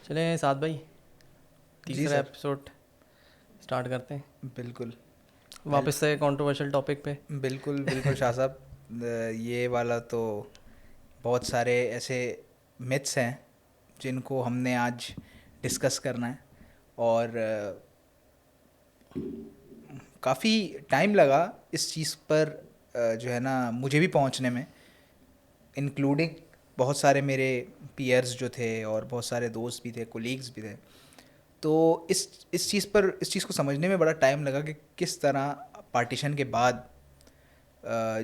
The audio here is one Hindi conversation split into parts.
चले साथ भाई, जी तीसरा सर। एपिसोड स्टार्ट करते हैं बिल्कुल। वापस से कंट्रोवर्शियल टॉपिक पे। बिल्कुल बिल्कुल शाह साहब। ये वाला तो बहुत सारे ऐसे मिथ्स हैं जिनको हमने आज डिस्कस करना है। और काफ़ी टाइम लगा इस चीज़ पर, जो है ना, मुझे भी पहुंचने में, इंक्लूडिंग बहुत सारे मेरे पीयर्स जो थे और बहुत सारे दोस्त भी थे, कोलीग्स भी थे। तो इस चीज़ को समझने में बड़ा टाइम लगा कि किस तरह पार्टीशन के बाद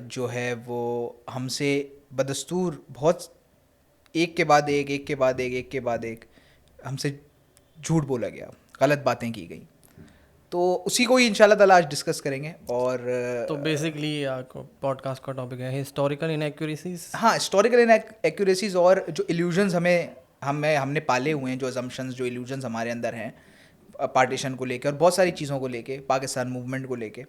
जो है वो हमसे बदस्तूर बहुत एक के बाद एक के बाद एक के बाद एक हमसे झूठ बोला गया, गलत बातें की गई। तो उसी को ही इंशाल्लाह ताला आज डिस्कस करेंगे। और तो बेसिकली पॉडकास्ट का टॉपिक है हिस्टोरिकल इनएक्यूरेसीज। हाँ, हिस्टोरिकल इनएक्यूरेसीज और जो इल्यूजन्स हमने पाले हुए हैं, जो अजम्पशंस, जो इल्यूजन्स हमारे अंदर हैं पार्टीशन को लेके और बहुत सारी चीज़ों को लेके, पाकिस्तान मूवमेंट को लेके।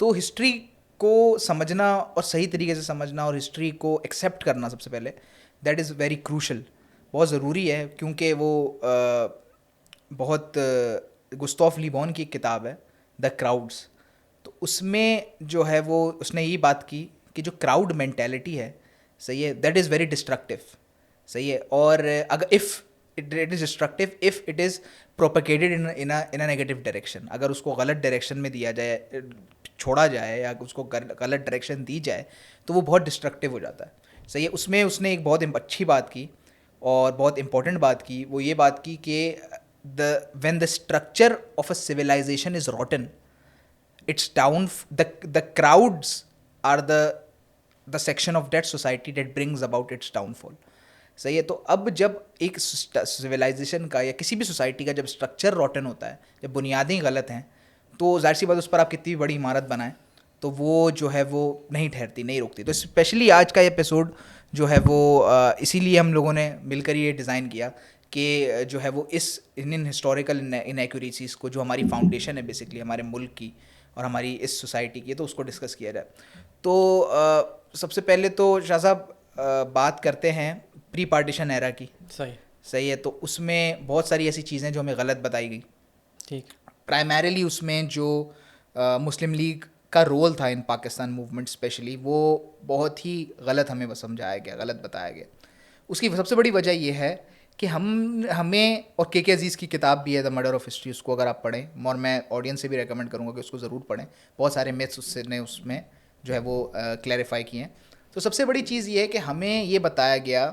तो हिस्ट्री को समझना और सही तरीके से समझना और हिस्ट्री को एक्सेप्ट करना सबसे पहले, दैट इज़ वेरी क्रूशल, बहुत ज़रूरी है। क्योंकि वो बहुत गुस्ताफ ली बॉन की एक किताब है, द क्राउड्स। तो उसमें जो है वो उसने यही बात की कि जो क्राउड मेंटेलिटी है, सही है, दैट इज़ वेरी डिस्ट्रक्टिव। सही है। और अगर if it is destructive if it is propagated in a negative direction, अगर उसको गलत डायरेक्शन में दिया जाए, छोड़ा जाए, या उसको गलत डायरेक्शन दी जाए, तो वो बहुत डिस्ट्रक्टिव हो जाता है। सही है। उसमें उसने एक बहुत अच्छी बात की और बहुत इंपॉर्टेंट बात की। वो ये बात की कि the when the structure of a civilisation is rotten, it's down the crowds are the section of that society that brings about its downfall। सही है। तो अब जब एक सिविलाइजेशन का या किसी भी सोसाइटी का जब स्ट्रक्चर रॉटन होता है, जब बुनियादें गलत हैं, तो जाहिर सी बात उस पर आप कितनी भी बड़ी इमारत बनाएं, तो वो जो है वो नहीं ठहरती, नहीं रुकती। तो स्पेशली आज का एपिसोड जो है वो इसीलिए हम लोगों ने मिलकर ये डिज़ाइन किया कि जो है वो इस इन हिस्टोरिकल इनएक्यूरेसीज़ को, जो हमारी फाउंडेशन है बेसिकली हमारे मुल्क की और हमारी इस सोसाइटी की, तो उसको डिस्कस किया जाए। तो सबसे पहले तो शाह साहब बात करते हैं प्री पार्टीशन एरा की। सही। सही है। तो उसमें बहुत सारी ऐसी चीज़ें जो हमें गलत बताई गई। ठीक। प्राइमरीली उसमें जो मुस्लिम लीग का रोल था इन पाकिस्तान मूवमेंट स्पेशली, वो बहुत ही गलत हमें समझाया गया, गलत बताया गया। उसकी सबसे बड़ी वजह यह है कि हमें, और के अजीज़ की किताब भी है द मर्डर ऑफ हिस्ट्री, उसको अगर आप पढ़ें, और मैं ऑडियंस से भी रेकमेंड करूँगा कि उसको ज़रूर पढ़ें। बहुत सारे मिथ्स उसमें जो है वो क्लैरिफाई किए हैं। तो सबसे बड़ी चीज़ ये है कि हमें ये बताया गया,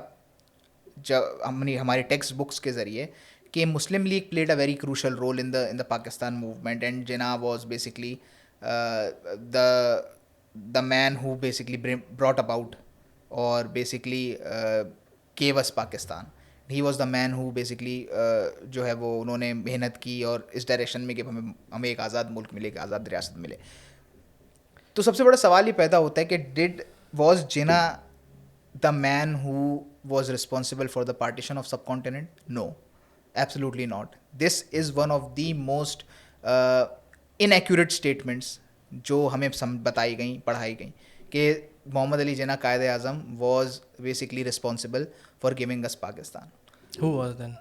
जब हमने हमारे टेक्स्ट बुक्स के ज़रिए, कि Muslim League played a very crucial role in the Pakistan movement, and Jinnah was basically the man who basically brought about और basically gave us Pakistan. He was the man who basically जो है वो उन्होंने मेहनत की और इस डायरेक्शन में कि हमें एक आज़ाद मुल्क मिले, एक आज़ाद रियासत मिले। तो सबसे बड़ा सवाल ये पैदा होता है कि did was Jinnah the man who was responsible for the partition of subcontinent? No, absolutely not. This is one of the most inaccurate statements जो हमें बताई गई, पढ़ाई गई, कि Mohammad Ali Jinnah Quaid Azam was basically responsible for giving us Pakistan. Who was then?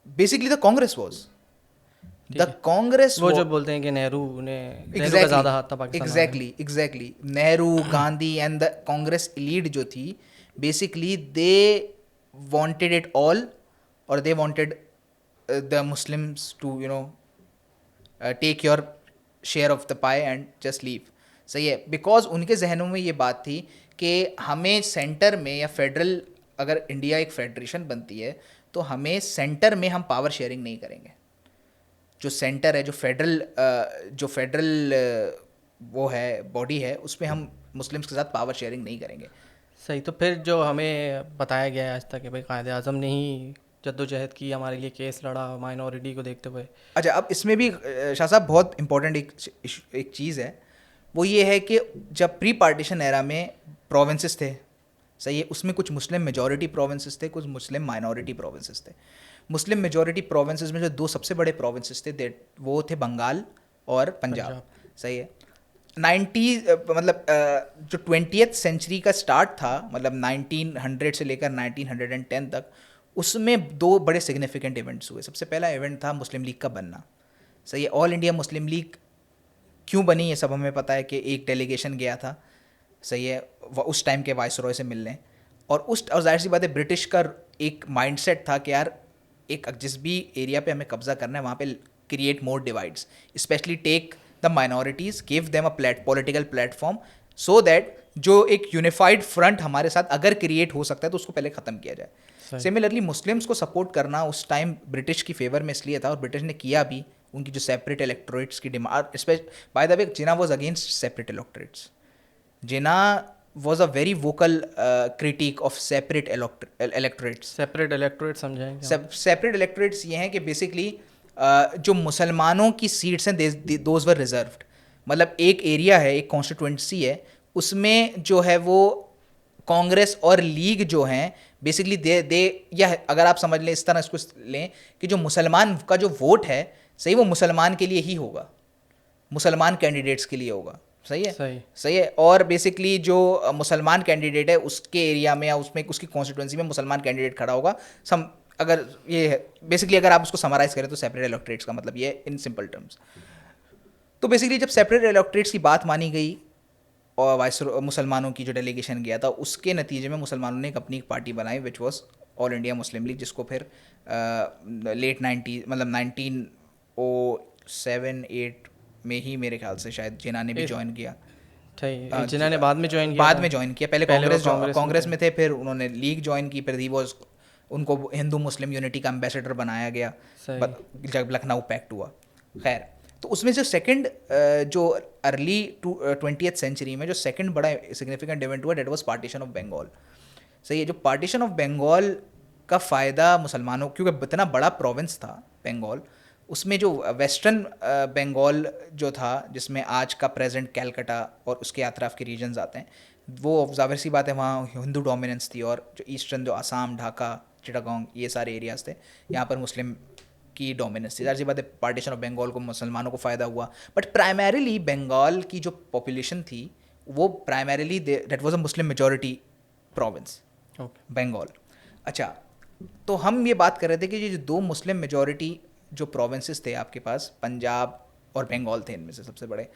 Basically the Congress was. ठीक The है। Congress वो जो was बोलते हैं कि नेहरू का exactly, ज़्यादा हाथ था पाकिस्तान बनाने में। exactly Nehru, Gandhi and the Congress elite जो थी, basically they wanted it all, or they wanted the Muslims to take your share of the pie and just leave। सही है। बिकॉज उनके जहनों में ये बात थी कि हमें सेंटर में या फेडरल, अगर इंडिया एक फेडरेशन बनती है, तो हमें सेंटर में हम पावर शेयरिंग नहीं करेंगे। जो सेंटर है, जो फेडरल वो है, बॉडी है, उसमें हम मुस्लिम्स के साथ पावर शेयरिंग नहीं करेंगे। सही। तो फिर जो हमें बताया गया है आज तक कि भाई कायद आज़म ने ही जद्दोजहद की, हमारे लिए केस लड़ा माइनॉरिटी को देखते हुए। अच्छा, अब इसमें भी शाह साहब बहुत इंपॉर्टेंट एक चीज़ है। वो ये है कि जब प्री पार्टीशन एरा में प्रोविंसेस थे, सही है, उसमें कुछ मुस्लिम मेजॉरिटी प्रोविंसेस थे, कुछ मुस्लिम माइनॉरिटी प्रोविंसेस थे। मुस्लिम मेजॉरिटी प्रोविंसेस में जो दो सबसे बड़े प्रोविंसेस थे, वो थे बंगाल और पंजाब। पंजाब। सही है। 90 मतलब जो 20th सेंचुरी का स्टार्ट था, मतलब 1900 से लेकर 1910 तक, उसमें दो बड़े सिग्निफिकेंट इवेंट्स हुए। सबसे पहला इवेंट था मुस्लिम लीग का बनना। सही है, ऑल इंडिया मुस्लिम लीग क्यों बनी ये सब हमें पता है कि एक डेलीगेशन गया था, सही है, उस टाइम के वाइसरॉय से मिलने, और जाहिर सी बात है ब्रिटिश का एक माइंडसेट था कि यार एक जिस भी एरिया पे हमें कब्जा करना है वहाँ पे create more divides, especially take the minorities, give them a political platform, so that जो एक यूनिफाइड फ्रंट हमारे साथ अगर क्रिएट हो सकता है तो उसको पहले ख़त्म किया जाए। सिमिलरली मुस्लिम्स को सपोर्ट करना उस टाइम ब्रिटिश की फेवर में इसलिए था, और ब्रिटिश ने किया भी, उनकी जो सेपरेट इलेक्टोरेट्स की demand, by the way Jinnah was against separate electorates, Jinnah was a very vocal critic of separate electorates. Separate electorate समझाएंगे? सेपरेट इलेक्टोरेट्स ये हैं कि बेसिकली जो मुसलमानों की सीट्स हैं दोज वर रिजर्व्ड, मतलब एक एरिया है, एक कॉन्स्टिट्यूंसी है, उसमें जो है वो कांग्रेस और लीग जो हैं बेसिकली दे या अगर आप समझ लें इस तरह इसको लें कि जो मुसलमान का जो वोट है, सही, वो मुसलमान के लिए ही होगा, मुसलमान कैंडिडेट्स के लिए होगा। सही है, सही है। और बेसिकली जो मुसलमान कैंडिडेट है उसके एरिया में या उसमें उसकी कॉन्स्टिट्यूंसी में मुसलमान कैंडिडेट खड़ा होगा। अगर ये है बेसिकली, अगर आप उसको समराइज करें तो सेपरेट इलेक्टोरेट्स का मतलब ये इन सिंपल टर्म्स। तो बेसिकली जब सेपरेट इलेक्टोरेट्स की बात मानी गई और मुसलमानों की जो डेलीगेशन गया था, उसके नतीजे में मुसलमानों ने एक अपनी एक पार्टी बनाई which was all India Muslim league, जिसको फिर लेट 90 मतलब 1907-8 में ही मेरे ख्याल से शायद जिन्ना ने भी ज्वाइन किया। जिन्ना ने बाद में ज्वाइन किया? बाद में ज्वाइन किया, पहले कांग्रेस में थे, फिर उन्होंने लीग ज्वाइन की, फिर वॉज उनको हिंदू मुस्लिम यूनिटी का एम्बेसडर बनाया गया जब लखनऊ पैक्ट हुआ। खैर, तो उसमें जो सेकंड जो अर्ली 20th सेंचुरी में जो सेकंड बड़ा सिग्निफिकेंट इवेंट हुआ, that was partition of Bengal. सही है, जो पार्टीशन ऑफ बंगाल का फ़ायदा मुसलमानों, क्योंकि इतना बड़ा प्रोविंस था बंगाल, उसमें जो वेस्टर्न बंगाल जो था, जिसमें आज का प्रेजेंट कैलकाटा और उसके अतराफ़ के रीजन्स आते हैं, वो ज़ाहिर सी बात है वहाँ हिंदू डोमिनेंस थी, और जो ईस्टर्न जो आसाम, ढाका, चिटागोंग, ये सारे एरियाज़ थे, यहाँ पर मुस्लिम की डोमिनेंस थी। ज़ाहिर सी बात है पार्टीशन ऑफ बंगाल को मुसलमानों को फ़ायदा हुआ, बट प्राइमरीली बंगाल की जो पॉपुलेशन थी वो primarily that was a Muslim majority province Bengal. अच्छा, तो हम ये बात कर रहे थे कि ये जो दो मुस्लिम मेजॉरिटी जो प्रोविंसेस थे आपके पास, पंजाब और बंगाल थे इनमें से सबसे बड़े,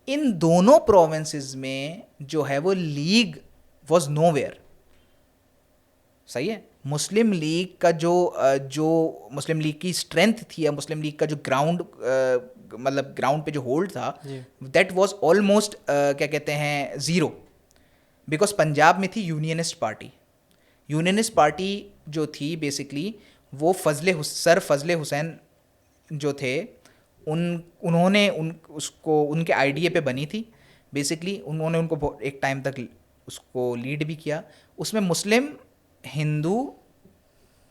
इन दोनों प्रोविंसेस में जो है वो लीग वॉज नोवेयर। सही है, मुस्लिम लीग का जो मुस्लिम लीग की स्ट्रेंथ थी, या मुस्लिम लीग का जो ग्राउंड मतलब ग्राउंड पे जो होल्ड था, दैट वाज ऑलमोस्ट क्या कहते हैं ज़ीरो, बिकॉज पंजाब में थी यूनियनिस्ट पार्टी। यूनियनिस्ट पार्टी जो थी बेसिकली वो सर फजले हुसैन जो थे, उन्होंने उसको उनके आइडिया पे बनी थी। बेसिकली उन्होंने उनको एक टाइम तक उसको लीड भी किया। उसमें मुस्लिम, हिंदू,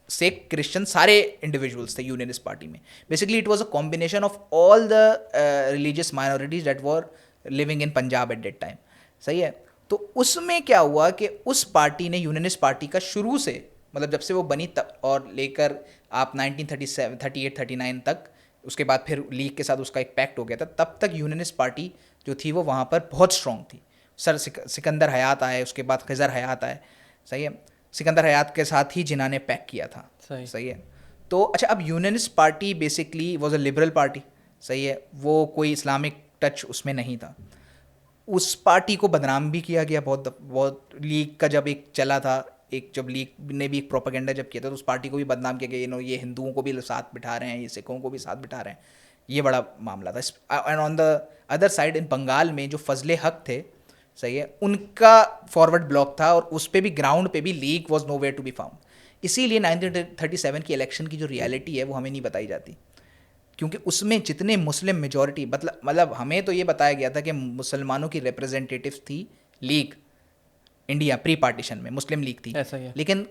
सिख, क्रिश्चियन सारे इंडिविजुअल्स थे यूनियनिस्ट पार्टी में। Basically it was a combination of all the religious minorities that were living in Punjab at that time. सही है, तो उसमें क्या हुआ कि उस पार्टी ने, यूनियनिस्ट पार्टी का शुरू से, मतलब जब से वो बनी तब और लेकर आप 1937, 38-39 तक, उसके बाद फिर लीग के साथ उसका एक पैक्ट हो गया था, तब तक यूनियनिस्ट पार्टी जो थी वो वहाँ पर बहुत स्ट्रॉन्ग थी। सर सिकंदर हयात आए, उसके बाद खिज़र हयात आए। सही है, सिकंदर हयात के साथ ही जिन्ना ने पैक किया था। सही है, तो अच्छा, अब unionist party basically was a liberal party. सही है, वो कोई इस्लामिक टच उसमें नहीं था। उस पार्टी को बदनाम भी किया गया बहुत। लीग का जब एक चला था, जब लीग ने भी एक प्रोपेगेंडा जब किया था, तो उस पार्टी को भी बदनाम किया गया, ये हिंदुओं को भी साथ बिठा रहे हैं, ये सिखों को भी साथ बिठा रहे हैं, ये बड़ा मामला था। And on the other side in Bengal में जो फजले हक थे, सही है, उनका फॉरवर्ड ब्लॉक था, और उस पर भी ग्राउंड पे भी League was nowhere to be found. इसीलिए 1937 की इलेक्शन की जो रियलिटी है वो हमें नहीं बताई जाती, क्योंकि उसमें जितने मुस्लिम मेजॉरिटी, मतलब हमें तो ये बताया गया था कि मुसलमानों की रिप्रेजेंटेटिव थी लीग, इंडिया प्री पार्टीशन में मुस्लिम लीग थी, लेकिन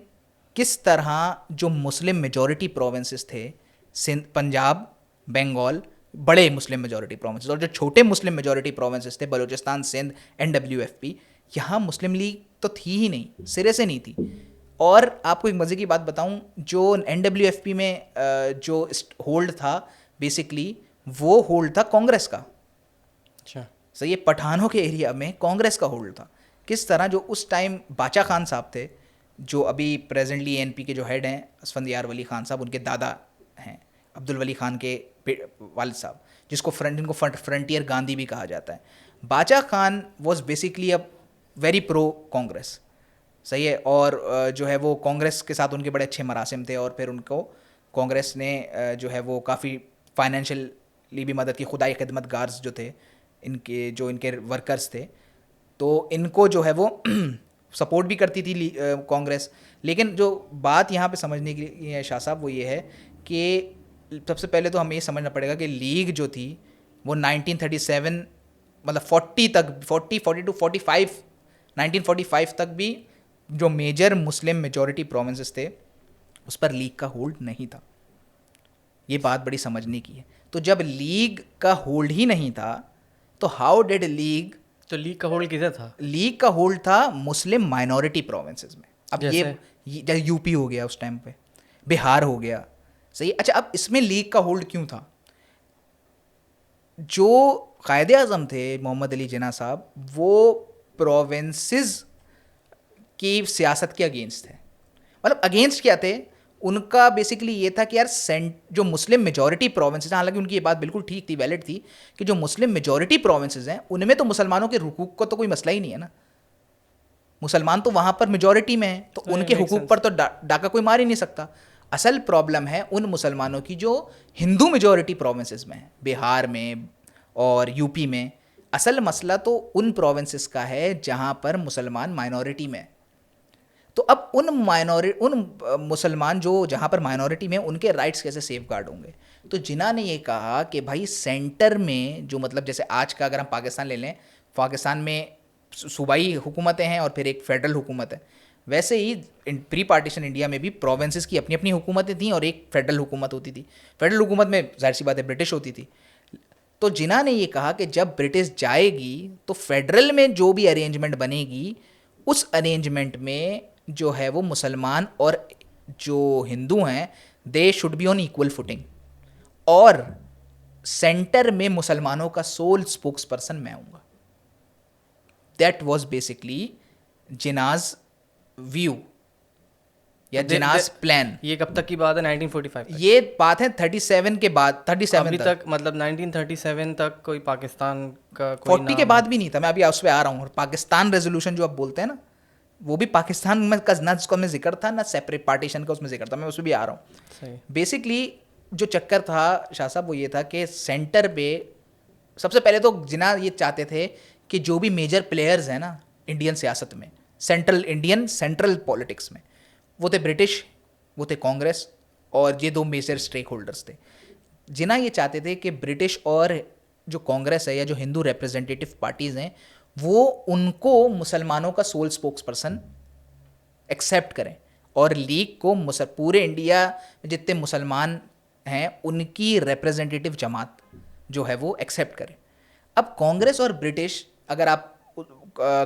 किस तरह जो मुस्लिम मेजॉरिटी प्रोविंसेस थे, सिंध, पंजाब, बंगाल, बड़े मुस्लिम मेजॉरिटी प्रोविंसेस, और जो छोटे मुस्लिम मेजॉरिटी प्रोविंसेस थे, बलूचिस्तान, सिंध, NWFP, यहाँ मुस्लिम लीग तो थी ही नहीं, सिरे से नहीं थी। और आपको एक मज़े की बात बताऊं, जो NWFP में जो होल्ड था बेसिकली, वो होल्ड था कांग्रेस का। अच्छा, सही है, पठानों के एरिया में कांग्रेस का होल्ड था। किस तरह, जो उस टाइम बाचा खान साहब थे, जो अभी प्रेजेंटली एनपी के जो हेड हैं असफंदियार वली खान साहब, उनके दादा हैं अब्दुल वली खान के वालिद साहब, जिनको फ्रंटियर गांधी भी कहा जाता है। बाचा Khan was basically a very pro Congress, सही है, और जो है वो कांग्रेस के साथ उनके बड़े अच्छे मरासिम थे, और फिर उनको कांग्रेस ने जो है वो काफ़ी फाइनेंशियली भी मदद की। खुदाई खिदमतगार्स जो थे इनके वर्कर्स थे, तो इनको जो है वो सपोर्ट भी करती थी कांग्रेस। लेकिन जो बात यहाँ पे समझने की है शाह साहब, वो ये है कि सबसे पहले तो हमें ये समझना पड़ेगा कि लीग जो थी वो 1937 मतलब 40 तक 40 टू 45 1945 तक भी जो मेजर मुस्लिम मेजॉरिटी प्रोविंसेस थे उस पर लीग का होल्ड नहीं था। ये बात बड़ी समझने की है। तो जब लीग का होल्ड ही नहीं था तो हाउ डिड लीग, तो लीग का होल्ड किधर था? लीग का होल्ड था मुस्लिम माइनॉरिटी प्रोविंसेस में। अब जैसे जैसे यूपी हो गया उस टाइम पे, बिहार हो गया, सही। अच्छा, अब इसमें लीग का होल्ड क्यों था? जो कायदे आज़म थे मोहम्मद अली जिन्ना साहब, वो प्रोविंसेस की सियासत के अगेंस्ट थे। मतलब अगेंस्ट क्या थे? उनका बेसिकली ये था कि यार जो मुस्लिम मेजॉरिटी प्रोविंसेस, हालांकि उनकी ये बात बिल्कुल ठीक थी, वैलिड थी, कि जो मुस्लिम मेजॉरिटी प्रोविंसेस हैं उनमें तो मुसलमानों के हुकूक का तो कोई मसला ही नहीं है ना। मुसलमान तो वहाँ पर मेजॉरिटी में है, तो उनके हुकूक पर तो डाका कोई मार ही नहीं सकता। असल प्रॉब्लम है उन मुसलमानों की जो हिंदू मेजॉरिटी प्रोविंसेस में है, बिहार में और यूपी में। असल मसला तो उन प्रोविंसेस का है जहाँ पर मुसलमान माइनॉरिटी में है। तो अब उन मुसलमान जो जहाँ पर माइनॉरिटी में, उनके राइट्स कैसे सेफ गार्ड होंगे? तो जिन्ना ने ये कहा कि भाई सेंटर में जो, मतलब जैसे आज का अगर हम पाकिस्तान ले लें, पाकिस्तान में सूबाई हुकूमतें हैं और फिर एक फेडरल हुकूमत है, वैसे ही प्री पार्टीशन इंडिया में भी प्रोविंसेस की अपनी अपनी हुकूमतें थीं और एक फेडरल हुकूमत होती थी। फेडरल हुकूमत में जाहिर सी बात है ब्रिटिश होती थी। तो जिन्ना ने ये कहा कि जब ब्रिटिश जाएगी तो फेडरल में जो भी अरेंजमेंट बनेगी, उस अरेंजमेंट में जो है वो मुसलमान और जो हिंदू हैं they should be on equal footing, और सेंटर में मुसलमानों का सोल स्पोक्स पर्सन मैं हूँगा। दैट वॉज बेसिकली जिन्नाज व्यू या जिन्नाज प्लान। ये कब तक की बात है? 1945 तक? ये बात है 37 के बाद, 37 अभी तक मतलब 1937 तक कोई पाकिस्तान का कोई 40 के बाद भी नहीं था। मैं अभी उस पर आ रहा हूँ। और पाकिस्तान रेजोल्यूशन जो आप बोलते हैं ना, वो भी पाकिस्तान में का ना जिसका में जिक्र था, ना सेपरेट पार्टीशन का उसमें जिक्र था। मैं उसमें भी आ रहा हूँ। बेसिकली जो चक्कर था शाह साहब वो ये था कि सेंटर पे सबसे पहले तो जिन्ना ये चाहते थे कि जो भी मेजर प्लेयर्स हैं ना इंडियन सियासत में, सेंट्रल पॉलिटिक्स में, वो थे ब्रिटिश, वो थे कांग्रेस, और ये दो मेजर स्टेक होल्डर्स थे। जिन्ना ये चाहते थे कि ब्रिटिश और जो कांग्रेस है या जो हिंदू रिप्रेजेंटेटिव पार्टीज़ हैं वो उनको मुसलमानों का सोल स्पोक्स पर्सन एक्सेप्ट करें, और लीग को पूरे इंडिया में जितने मुसलमान हैं उनकी रिप्रेजेंटेटिव जमात जो है वो एक्सेप्ट करें। अब कांग्रेस और ब्रिटिश, अगर आप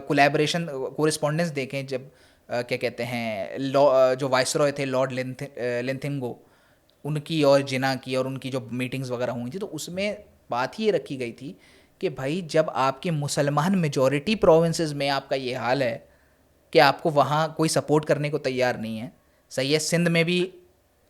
कोलैबोरेशन कोरिस्पोंडेंस देखें, जब क्या कहते हैं जो वाइसरॉय थे लॉर्ड लिंथिंगो, उनकी और जिन्ना की और उनकी जो मीटिंग्स वगैरह हुई थी, तो उसमें बात ही ये रखी गई थी कि भाई जब आपके मुसलमान मेजॉरिटी प्रोविंसेस में आपका ये हाल है कि आपको वहाँ कोई सपोर्ट करने को तैयार नहीं है, सही है। सिंध में भी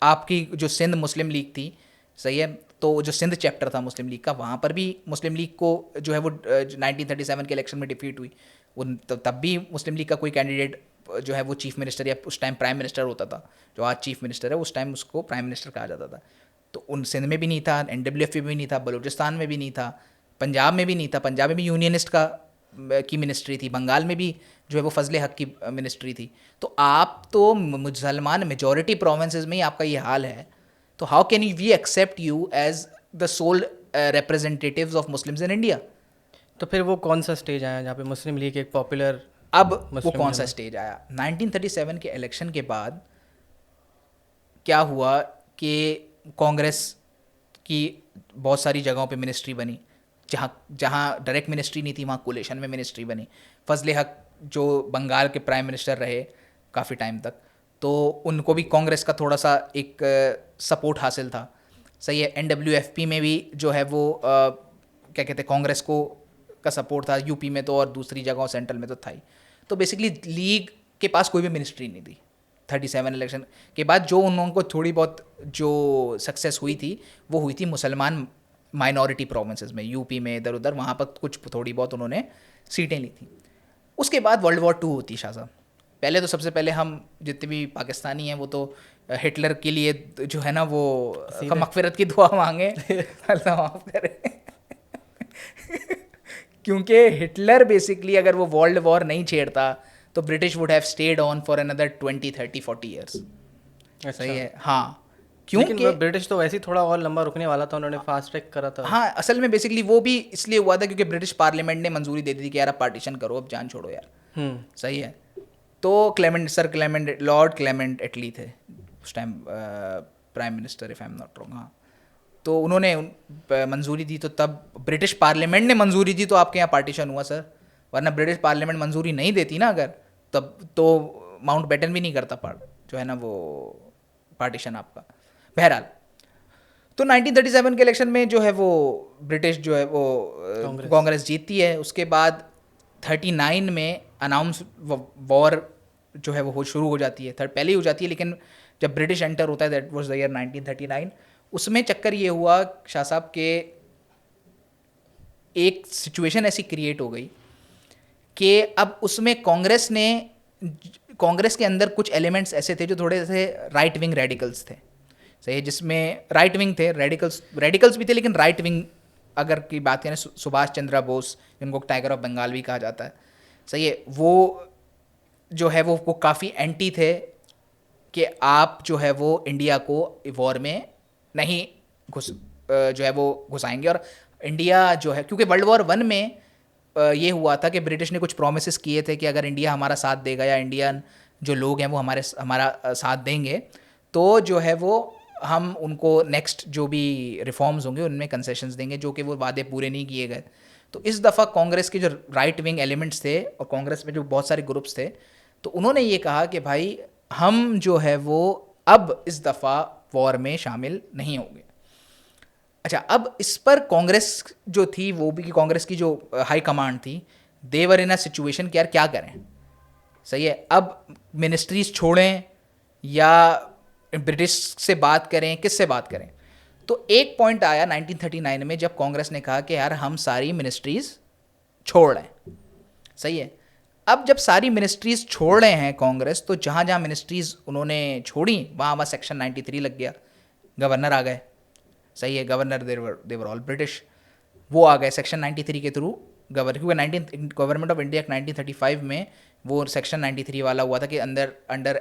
आपकी जो सिंध मुस्लिम लीग थी, सही है, तो जो सिंध चैप्टर था मुस्लिम लीग का, वहाँ पर भी मुस्लिम लीग को जो है वो 1937 के इलेक्शन में डिफीट हुई। उन तब भी मुस्लिम लीग का कोई कैंडिडेट जो है वो चीफ मिनिस्टर या उस टाइम प्राइम मिनिस्टर होता था, जो आज चीफ मिनिस्टर है उस टाइम उसको प्राइम मिनिस्टर कहा जाता था। तो उन सिंध में भी नहीं था, NWF में भी नहीं था, बलूचिस्तान में भी नहीं था, पंजाब में भी नहीं था। पंजाब में भी यूनियनिस्ट की मिनिस्ट्री थी, बंगाल में भी जो है वो फजले हक की मिनिस्ट्री थी। तो आप तो मुसलमान मेजॉरिटी प्रोविंसेस में ही आपका ये हाल है, तो how can we accept you as the sole representatives of Muslims in India? तो फिर वो कौन सा स्टेज आया जहाँ पे मुस्लिम लीग एक पॉपुलर, अब वो कौन सा स्टेज आया? 1937 के इलेक्शन के बाद क्या हुआ कि कांग्रेस की बहुत सारी जगहों पे मिनिस्ट्री बनी, जहाँ डायरेक्ट मिनिस्ट्री नहीं थी वहाँ कोलिशन में मिनिस्ट्री बनी। फजले हक जो बंगाल के प्राइम मिनिस्टर रहे काफ़ी टाइम तक, तो उनको भी कांग्रेस का थोड़ा सा एक सपोर्ट हासिल था, सही है। NWFP में भी जो है वो क्या कहते हैं कांग्रेस को का सपोर्ट था, यूपी में तो, और दूसरी जगहों सेंट्रल में तो था ही। तो बेसिकली लीग के पास कोई भी मिनिस्ट्री नहीं थी, 37 इलेक्शन के बाद जो उनको थोड़ी बहुत जो सक्सेस हुई थी वो हुई थी मुसलमान माइनॉरिटी प्रोविंसेस में, यूपी में, इधर उधर, वहाँ पर कुछ थोड़ी बहुत उन्होंने सीटें ली थी। उसके बाद वर्ल्ड वॉर 2 होती शाह साहब। पहले तो सबसे पहले हम जितने भी पाकिस्तानी हैं वो तो हिटलर के लिए जो है ना वो मगफिरत की दुआ मांगे, अल्लाह माफ करे क्योंकि हिटलर बेसिकली अगर वो वर्ल्ड वॉर नहीं छेड़ता तो British would have stayed on for another 20 30 40 years. सही है, हाँ, लेकिन क्योंकि ब्रिटिश तो वैसे ही थोड़ा और लंबा रुकने वाला था, उन्होंने फास्ट ट्रैक करा था। हाँ, असल में बेसिकली वो भी इसलिए हुआ था क्योंकि ब्रिटिश पार्लियामेंट ने मंजूरी दे दी थी कि यार आप पार्टीशन करो, अब जान छोड़ो यार। सही है। तो लॉर्ड क्लेमेंट एटली थे उस time prime minister, if I am not wrong. हाँ, तो उन्होंने मंजूरी दी, तो तब ब्रिटिश पार्लियामेंट ने मंजूरी दी तो आपके यहाँ पार्टीशन हुआ सर, वरना ब्रिटिश पार्लियामेंट मंजूरी नहीं देती ना अगर, तब तो माउंट बैटन भी नहीं करता जो है ना वो पार्टीशन आपका। बहरहाल, तो 1937 के इलेक्शन में जो है वो ब्रिटिश जो है वो कांग्रेस जीतती है। उसके बाद 39 में अनाउंस वॉर जो है वो शुरू हो जाती है, पहले ही हो जाती है, लेकिन जब ब्रिटिश एंटर होता है, दैट वाज द ईयर 1939। उसमें चक्कर ये हुआ शाह साहब के, एक सिचुएशन ऐसी क्रिएट हो गई कि अब उसमें कांग्रेस के अंदर कुछ एलिमेंट्स ऐसे थे जो थोड़े से राइट विंग रेडिकल्स थे। सही है, जिसमें राइट विंग थे, रेडिकल्स भी थे, लेकिन राइट विंग अगर की बात करें, सुभाष चंद्र बोस जिनको टाइगर ऑफ बंगाल भी कहा जाता है, सही है, वो जो है वो काफ़ी एंटी थे कि आप जो है वो इंडिया को वॉर में नहीं जो है वो घुसाएंगे। और इंडिया जो है, क्योंकि वर्ल्ड वॉर 1 में ये हुआ था कि ब्रिटिश ने कुछ प्रोमिस किए थे कि अगर इंडिया हमारा साथ देगा या इंडियन जो लोग हैं वो हमारा साथ देंगे तो जो है वो हम उनको नेक्स्ट जो भी रिफॉर्म्स होंगे उनमें कंसेशंस देंगे, जो कि वो वादे पूरे नहीं किए गए। तो इस दफ़ा कांग्रेस के जो राइट विंग एलिमेंट्स थे और कांग्रेस में जो बहुत सारे ग्रुप्स थे, तो उन्होंने ये कहा कि भाई हम जो है वो अब इस दफ़ा वॉर में शामिल नहीं होंगे। अच्छा, अब इस पर कांग्रेस जो थी, वो भी कांग्रेस की जो हाई कमांड थी, देवर इन अ सिचुएशन कि यार क्या करें। सही है, अब मिनिस्ट्रीज छोड़ें या ब्रिटिश से बात करें, किससे बात करें। तो एक पॉइंट आया 1939 में जब कांग्रेस ने कहा कि यार हम सारी मिनिस्ट्रीज छोड़ रहे हैं। सही है, अब जब सारी मिनिस्ट्रीज छोड़ रहे हैं कांग्रेस, तो जहाँ जहाँ मिनिस्ट्रीज उन्होंने छोड़ी वहाँ सेक्शन 93 लग गया, गवर्नर आ गए। सही है, गवर्नर देवर ऑल ब्रिटिश, वो आ गए सेक्शन 93 के थ्रू क्योंकि गवर्नमेंट ऑफ इंडिया 1935 में वो सेक्शन 93 वाला हुआ था कि अंडर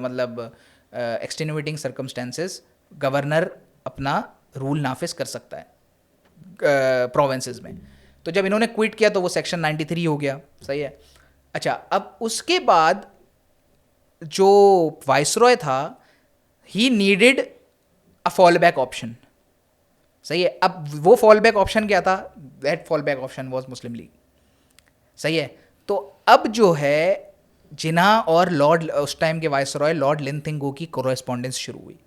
मतलब एक्सटेन्यूएटिंग सर्कमस्टेंसेस गवर्नर अपना रूल नाफिज कर सकता है प्रोविंसेस में। तो जब इन्होंने क्विट किया तो वो सेक्शन 93 हो गया। सही है। अच्छा, अब उसके बाद जो वाइसरॉय था, he needed a fall back option. सही है, अब वो फॉल बैक ऑप्शन क्या था? That fall back option was Muslim league. सही है, तो अब जो है जिन्ना और लॉर्ड, उस टाइम के वाइसरॉय लॉर्ड लिनथिंगो की कोरेस्पॉन्डेंस शुरू हुई।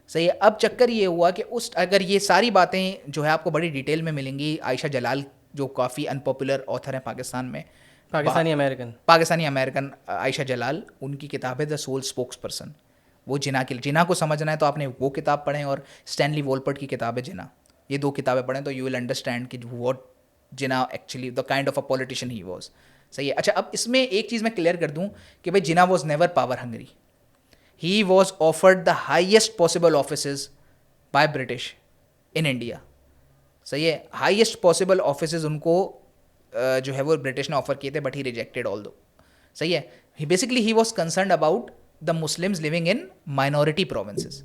सही है, अब चक्कर ये हुआ कि अगर ये सारी बातें जो है आपको बड़ी डिटेल में मिलेंगी, आयशा जलाल जो काफ़ी अनपॉपुलर ऑथर हैं पाकिस्तान में, पाकिस्तानी अमेरिकन आयशा जलाल, उनकी किताब है द सोल स्पोक्स पर्सन। वो जिना को समझना है तो आपने वो किताब पढ़ें, और स्टैनली वोलपर्ट की किताब है जिना। ये दो किताबें पढ़ें तो यू विल अंडरस्टैंड कि what Jinnah actually the kind of a politician he was. सही है। अच्छा, अब इसमें एक चीज़ मैं क्लियर कर दूं कि भाई Jinnah was never power hungry. He was offered the highest possible offices by British in India. सही है, हाइएस्ट पॉसिबल ऑफिसेज उनको जो है वो ब्रिटिश ने ऑफर किए थे, बट ही रिजेक्टेड ऑल दो। सही है, basically he was concern about the Muslims living in minority provinces.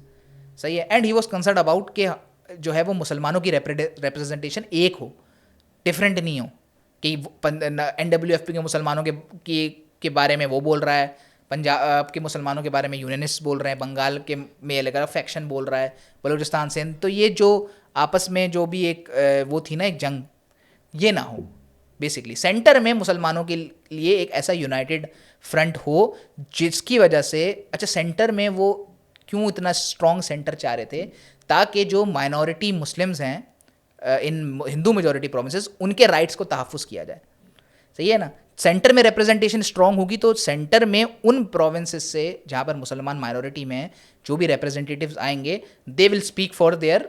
सही है, and he was concern about कि जो है वो मुसलमानों की रिप्रेजेंटेशन एक हो, डिफरेंट नहीं हो, कि NWFP के मुसलमानों के बारे में वो बोल रहा है, पंजाब के मुसलमानों के बारे में यूनियनिस्ट बोल रहे हैं, बंगाल के में अलग अलग फैक्शन बोल रहा है, बलूचिस्तान से। तो ये जो आपस में जो भी एक वो थी ना एक जंग, ये ना हो। बेसिकली सेंटर में मुसलमानों के लिए एक ऐसा यूनाइटेड फ्रंट हो जिसकी वजह से, अच्छा सेंटर में वो क्यों इतना स्ट्रॉन्ग सेंटर चाह रहे थे, ताकि जो माइनॉरिटी मुस्लिम्स हैं इन हिंदू मेजॉरिटी प्रोविंसेस, उनके राइट्स को तहफ़्फ़ुज़ किया जाए। सही है ना। सेंटर में रिप्रेजेंटेशन स्ट्रांग होगी तो सेंटर में उन प्रोविंसेस से जहाँ पर मुसलमान माइनॉरिटी में हैं, जो भी रिप्रेजेंटेटिव्स आएंगे, they will speak for their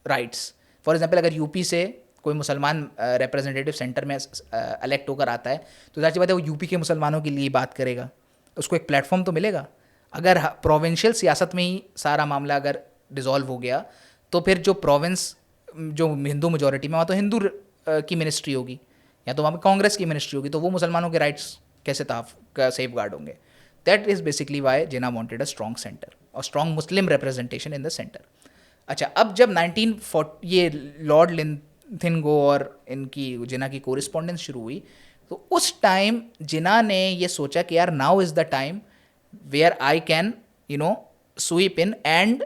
rights. For example, अगर यूपी से कोई मुसलमान रिप्रेजेंटेटिव सेंटर में इलेक्ट होकर आता है, तो जाहिर सी बात है वो यूपी के मुसलमानों के लिए बात करेगा, उसको एक प्लेटफॉर्म तो मिलेगा। अगर प्रोविंशियल सियासत में ही सारा मामला अगर डिसॉल्व हो गया, तो फिर जो प्रोविंस जो हिंदू मेजोरिटी में, वहाँ तो हिंदू की मिनिस्ट्री होगी या तो वहाँ पे कांग्रेस की मिनिस्ट्री होगी, तो वो मुसलमानों के राइट्स कैसे सेफ गार्ड होंगे? That is basically why Jinnah wanted a strong centre और strong Muslim representation in the centre. अच्छा, अब जब 1940 ये लॉर्ड लिंथिनगो और इनकी जिन्ना की कोरिस्पॉन्डेंस शुरू हुई, तो उस टाइम जिन्ना ने ये सोचा कि यार now is the time where I can sweep in, and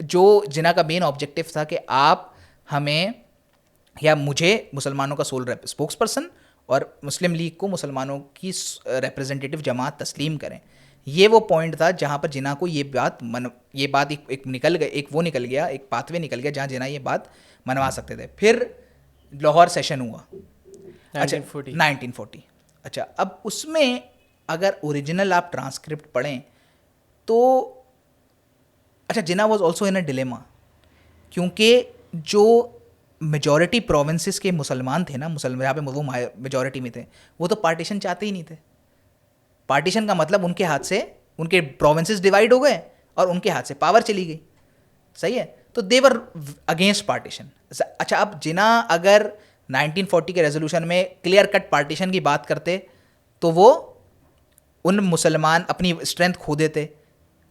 जो जिन्ना का मेन ऑब्जेक्टिव था कि आप हमें या मुझे मुसलमानों का सोल स्पोक्स पर्सन और मुस्लिम लीग को मुसलमानों की रिप्रेजेंटेटिव जमात तस्लीम करें। ये वो पॉइंट था जहाँ पर जिन्ना को ये बात एक निकल गया, एक पाथवे निकल गया जहाँ जिन्ना ये बात मनवा सकते थे। फिर लाहौर सेशन हुआ 1940। अच्छा, अब उसमें अगर ओरिजिनल आप ट्रांसक्रिप्ट पढ़ें तो अच्छा, Jinnah was also in a dilemma, क्योंकि जो मेजॉरिटी प्रोविंसेस के मुसलमान थे ना, यहाँ पे वो मेजॉरिटी में थे, वो तो पार्टीशन चाहते ही नहीं थे। पार्टीशन का मतलब उनके हाथ से उनके प्रोविंसेस डिवाइड हो गए और उनके हाथ से पावर चली गई। सही है, तो देवर अगेंस्ट पार्टीशन। अच्छा, अब जिन्ना अगर 1940 के रेजोल्यूशन में क्लियर कट पार्टीशन की बात करते तो वो उन मुसलमान अपनी स्ट्रेंथ खो देते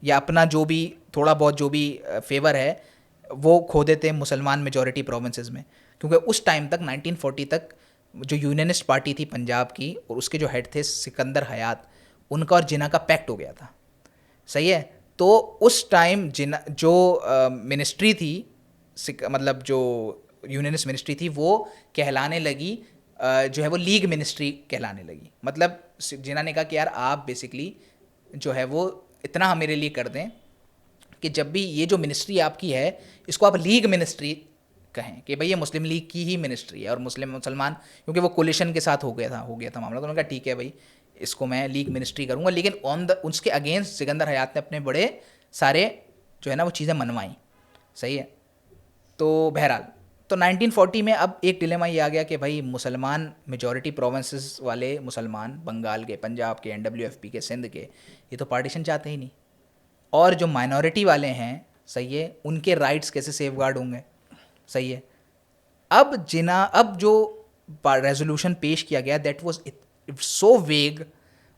या अपना जो भी थोड़ा बहुत जो भी फेवर है वो खो देते मुसलमान मेजॉरिटी प्रोविंसेस में, क्योंकि उस टाइम तक 1940 तक जो यूनियनिस्ट पार्टी थी पंजाब की और उसके जो हेड थे सिकंदर हयात, उनका और जिन्ना का पैक्ट हो गया था। सही है, तो उस टाइम जिन्ना जो मिनिस्ट्री थी, मतलब जो यूनियनिस्ट मिनिस्ट्री थी, वो कहलाने लगी जो है वो लीग मिनिस्ट्री कहलाने लगी। मतलब जिन्ना ने कहा कि यार आप बेसिकली जो है वो इतना मेरे लिए कर दें कि जब भी ये जो मिनिस्ट्री आपकी है इसको आप लीग मिनिस्ट्री कहें कि भाई ये मुस्लिम लीग की ही मिनिस्ट्री है, और मुसलमान क्योंकि वो कोलिशन के साथ हो गया था मामला, तो उन्होंने कहा ठीक है भाई इसको मैं लीग मिनिस्ट्री करूँगा। लेकिन उसके अगेंस्ट सिकंदर हयात ने अपने बड़े सारे जो है ना वो चीज़ें मनवाई। सही है, तो बहरहाल तो 1940 में अब एक डिलेमा ये आ गया कि भाई मुसलमान मेजॉरिटी प्रोविंसेस वाले मुसलमान, बंगाल के, पंजाब के, NWFP के, सिंध के, ये तो पार्टीशन चाहते ही नहीं, और जो माइनॉरिटी वाले हैं, सही है, उनके राइट्स कैसे सेफगार्ड होंगे? सही है, अब जो रेजोल्यूशन पेश किया गया दैट वाज सो वेग,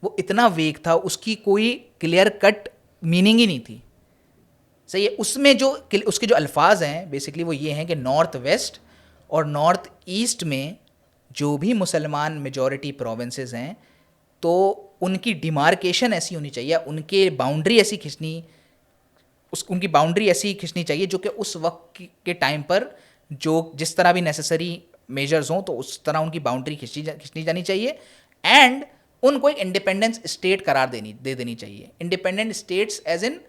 वो इतना वेग था, उसकी कोई क्लियर कट मीनिंग ही नहीं थी। सही है, उसमें जो उसके जो अल्फाज हैं बेसिकली वो ये हैं कि नॉर्थ वेस्ट और नॉर्थ ईस्ट में जो भी मुसलमान मेजॉरिटी प्रोविंसेस हैं तो उनकी डिमार्केशन ऐसी होनी चाहिए, उनके बाउंड्री ऐसी उनकी बाउंड्री ऐसी खिंचनी चाहिए जो कि उस वक्त के टाइम पर जो जिस तरह भी नेसेसरी मेजर्स हों तो उस तरह उनकी बाउंड्री खिंचनी जानी चाहिए, एंड उनको एक इंडिपेंडेंस स्टेट करार दे देनी चाहिए। Independent states as in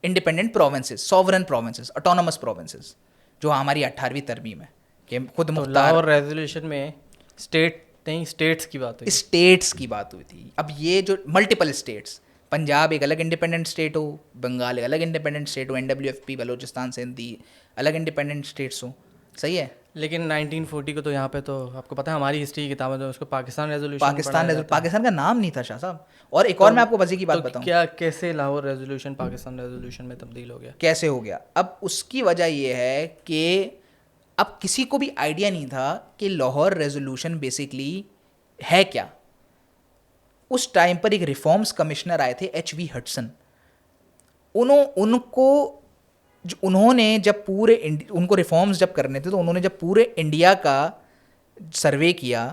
independent provinces, sovereign provinces, autonomous provinces, जो हमारी 18वीं तरमीम है कि खुद मुख्तार। लाहौर रेजोल्यूशन में स्टेट नहीं, स्टेट्स की बात हुई, स्टेट्स की बात हुई थी। अब ये जो मल्टीपल स्टेट्स, पंजाब एक अलग इंडिपेंडेंट स्टेट हो, बंगाल एक अलग इंडिपेंडेंट स्टेट हो, NWFP बलोचिस्तान सिंधी अलग इंडिपेंडेंट स्टेट्स हो। सही है, लेकिन 1940 को तो यहाँ पे तो आपको पता है हमारी हिस्ट्री की किताबें तो उसको पाकिस्तान रेजोल्यूशन पाकिस्तान का नाम नहीं था शाह साहब। और एक और मैं आपको मजे की बात बताऊं, क्या कैसे लाहौर रेजोल्यूशन पाकिस्तान रेजोल्यूशन में तब्दील हो गया, कैसे हो गया? अब उसकी वजह यह है कि अब किसी को भी आइडिया नहीं था कि लाहौर रेजोल्यूशन बेसिकली है क्या। उस टाइम पर एक रिफॉर्म्स कमिश्नर आए थे HV हडसन, उन्होंने जब उनको रिफॉर्म्स जब करने थे तो उन्होंने जब पूरे इंडिया का सर्वे किया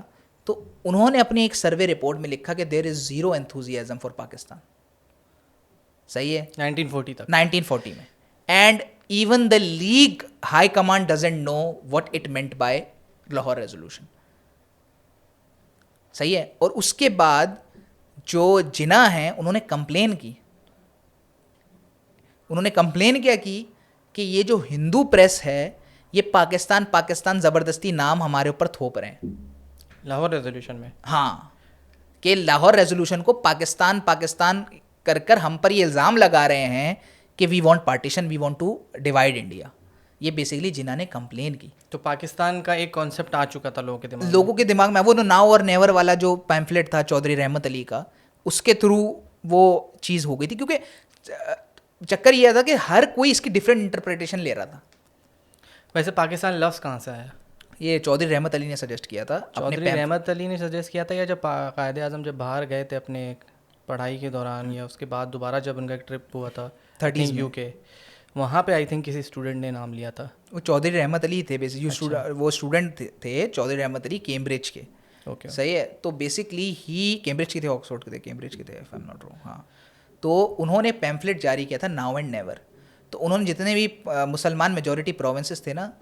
तो उन्होंने अपनी एक सर्वे रिपोर्ट में लिखा कि there is zero enthusiasm for Pakistan. सही है, 1940 में, and even the League high command doesn't know what it meant by Lahore resolution. सही है, और उसके बाद जो जिन्ना हैं उन्होंने कंप्लेन क्या की कि ये जो हिंदू प्रेस है ये पाकिस्तान पाकिस्तान ज़बरदस्ती नाम हमारे ऊपर थोप रहे हैं। लाहौर रेजोल्यूशन में। हाँ, कि लाहौर रेजोल्यूशन को पाकिस्तान पाकिस्तान कर कर हम पर ये इल्ज़ाम लगा रहे हैं कि we want partition, we want to divide India. ये बेसिकली जिन्ना ने कंप्लेन की। तो पाकिस्तान का एक कॉन्सेप्ट आ चुका था लोगों के दिमाग में। लोगों के दिमाग में वो नाउ और नेवर वाला जो पैम्फलेट था चौधरी रहमत अली का, उसके थ्रू वो चीज़ हो गई थी, क्योंकि चक्कर ये था कि हर कोई इसकी डिफरेंट इंटरप्रिटेशन ले रहा था। वैसे पाकिस्तान लफ्ज़ कहाँ से आया? ये चौधरी रहमत अली ने सजेस्ट किया था। चौधरी रहमत अली ने सजेस्ट किया था, या जब कायदे आज़म जब बाहर गए थे अपने पढ़ाई के दौरान, या उसके बाद दोबारा जब उनका एक ट्रिप हुआ था 30s में, यूके, वहाँ पे आई थिंक किसी स्टूडेंट ने नाम लिया था। वो चौधरी रहमत अली थे बेसिकली। वो स्टूडेंट थे चौधरी रहमत अली कैम्ब्रिज के। ओके। सही है। तो बेसिकली ही कैम्ब्रिज के थे, ऑक्सफोर्ड के थे, कैम्ब्रिज के थे, if I am not wrong. हाँ, तो उन्होंने पैम्फलेट जारी किया था नाउ एंड नेवर। तो उन्होंने जितने भी मुसलमान मेजॉरिटी प्रोविंसेस थे ना,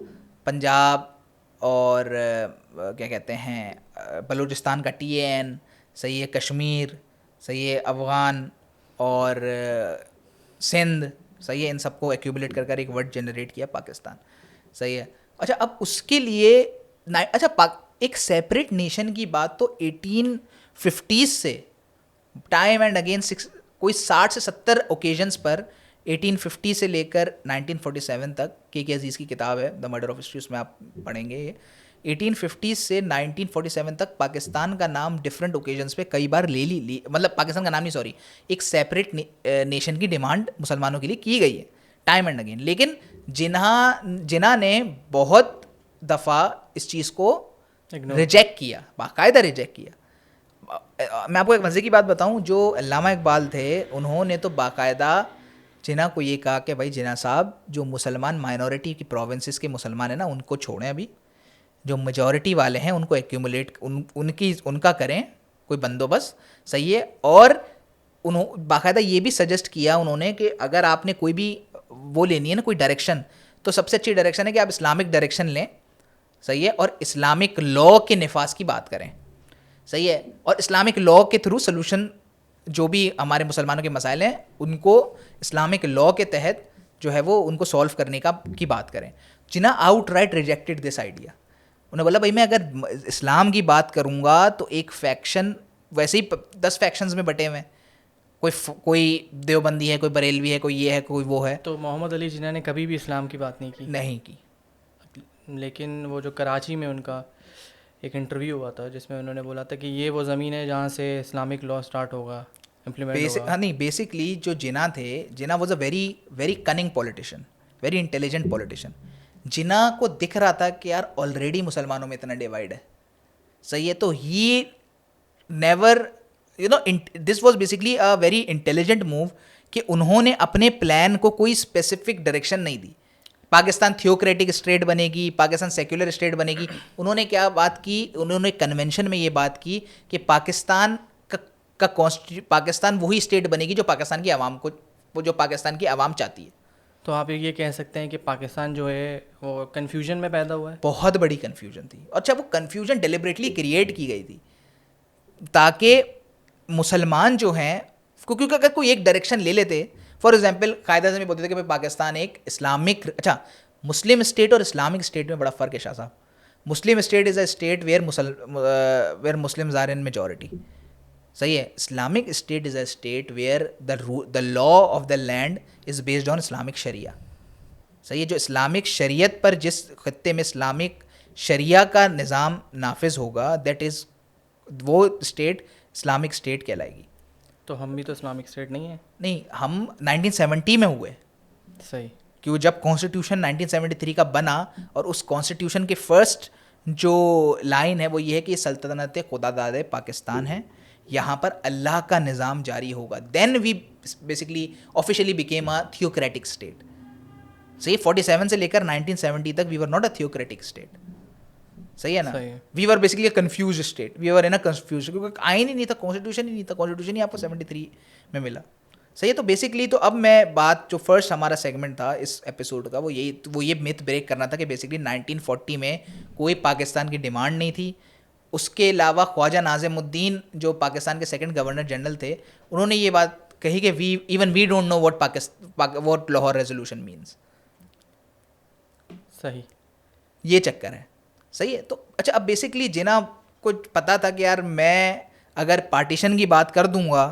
पंजाब और क्या कहते हैं बलूचिस्तान का TAN, सही है, कश्मीर, सही है, अफ़गान और सिंध, सही है, इन सबको एक्यूमुलेट कर एक वर्ड जनरेट किया पाकिस्तान। सही है। अच्छा, अब उसके लिए एक सेपरेट नेशन की बात तो 1850s से टाइम एंड अगेन कोई 60 से 70 ओकेजन्स पर 1850 से लेकर 1947 तक, के अजीज़ की किताब है द मर्डर ऑफ हिस्ट्री, उसमें आप पढ़ेंगे ये 1850 से 1947 तक पाकिस्तान का नाम डिफरेंट ओकेजन्स पे कई बार ली मतलब पाकिस्तान का नाम नहीं, सॉरी, एक सेपरेट नेशन की डिमांड मुसलमानों के लिए की गई है टाइम एंड अगेन। लेकिन जिन्हा ने बहुत दफ़ा इस चीज़ को रिजेक्ट किया, बाकायदा रिजेक्ट किया। मैं आपको एक मज़े की बात बताऊं, जो अल्लामा इकबाल थे उन्होंने तो बाकायदा जिन्ना को ये कहा कि भाई जिन्ना साहब, जो मुसलमान माइनॉरिटी की प्रोविंसेस के मुसलमान हैं ना, उनको छोड़ें, अभी जो मेजॉरिटी वाले हैं उनको एक्यूमुलेट उनका करें कोई बंदोबस्त। सही है। और बाकायदा ये भी सजेस्ट किया उन्होंने कि अगर आपने कोई भी वो लेनी है ना, कोई डायरेक्शन, तो सबसे अच्छी डायरेक्शन है कि आप इस्लामिक डायरेक्शन लें। सही है। और इस्लामिक लॉ के निफाज की बात करें। सही है। और इस्लामिक लॉ के थ्रू सोल्यूशन, जो भी हमारे मुसलमानों के मसाइल हैं उनको इस्लामिक लॉ के तहत जो है वो उनको सॉल्व करने की बात करें। Jinnah outright rejected this idea. उन्होंने बोला भाई मैं अगर इस्लाम की बात करूँगा तो एक फैक्शन, वैसे ही 10 फैक्शंस में बटे हुए हैं, कोई देवबंदी है, कोई बरेलवी है, कोई ये है, कोई वो है। तो मोहम्मद अली जिन्ना ने कभी भी इस्लाम की बात नहीं की। लेकिन वो जो कराची में उनका एक इंटरव्यू हुआ था जिसमें उन्होंने बोला था कि ये वो ज़मीन है जहाँ से इस्लामिक लॉ स्टार्ट होगा, इम्प्लीमेंट होगा। हाँ नहीं, बेसिकली जो जिन्ना थे, Jinnah was a very very cunning politician, very intelligent politician. Jinnah को दिख रहा था कि यार ऑलरेडी मुसलमानों में इतना डिवाइड है। सही है। तो he never this was basically a very intelligent move कि उन्होंने अपने प्लान को कोई स्पेसिफिक डायरेक्शन नहीं दी। पाकिस्तान थियोक्रेटिक स्टेट बनेगी, पाकिस्तान सेक्युलर स्टेट बनेगी। उन्होंने क्या बात की, उन्होंने कन्वेंशन में ये बात की कि पाकिस्तान वही स्टेट बनेगी जो पाकिस्तान की आवाम को, जो पाकिस्तान की आवाम चाहती है। तो आप ये कह सकते हैं कि पाकिस्तान जो है वो कन्फ्यूजन में पैदा हुआ है। बहुत बड़ी कन्फ्यूजन थी। अच्छा, वो कन्फ्यूजन डेलिबरेटली क्रिएट की गई थी ताकि मुसलमान जो हैं, क्योंकि अगर कोई एक डायरेक्शन ले लेते, फॉर एग्जाम्पल कायदा से बोलते थे कि भाई पाकिस्तान एक इस्लामिक, अच्छा मुस्लिम स्टेट और इस्लामिक स्टेट में बड़ा फ़र्क है Shah sahab. Muslim state is a state where Muslims are in majority. सही है। Islamic state is a state where the law of the land is based on Islamic sharia. सही है। जो इस्लामिक शरीयत पर जिस खत्ते में इस्लामिक शरिया का निज़ाम नाफिज होगा, दैट इज़, वो स्टेट इस्लामिक स्टेट कहलाएगी। तो हम भी तो इस्लामिक स्टेट नहीं है। नहीं, हम 1970 में हुए। सही। क्यों, जब कॉन्स्टिट्यूशन 1973 का बना और उस कॉन्स्टिट्यूशन के फर्स्ट जो लाइन है वो ये है कि सल्तनत खुदादाद पाकिस्तान है, यहाँ पर अल्लाह का निज़ाम जारी होगा। Then we basically officially became a theocratic state. सही। 47 से लेकर 1970 तक we were not a theocratic state. सही है ना। We were basically a confuse state, we were in a confuse, क्योंकि आइन ही नहीं था, कॉन्स्टिट्यूशन ही नहीं था, कॉन्स्टिट्यूशन ही आपको 73 में मिला। सही है। तो बेसिकली तो अब मैं बात, जो फर्स्ट हमारा सेगमेंट था इस एपिसोड का, वो ये मिथ ब्रेक करना था कि बेसिकली 1940 में कोई पाकिस्तान की डिमांड नहीं थी। उसके अलावा ख्वाजा नाज़िमुद्दीन जो पाकिस्तान के सेकंड गवर्नर जनरल थे, उन्होंने ये बात कही कि we don't know what Lahore resolution means. सही। ये चक्कर है, सही है। तो अच्छा, अब बेसिकली जिना को पता था कि यार मैं अगर पार्टीशन की बात कर दूंगा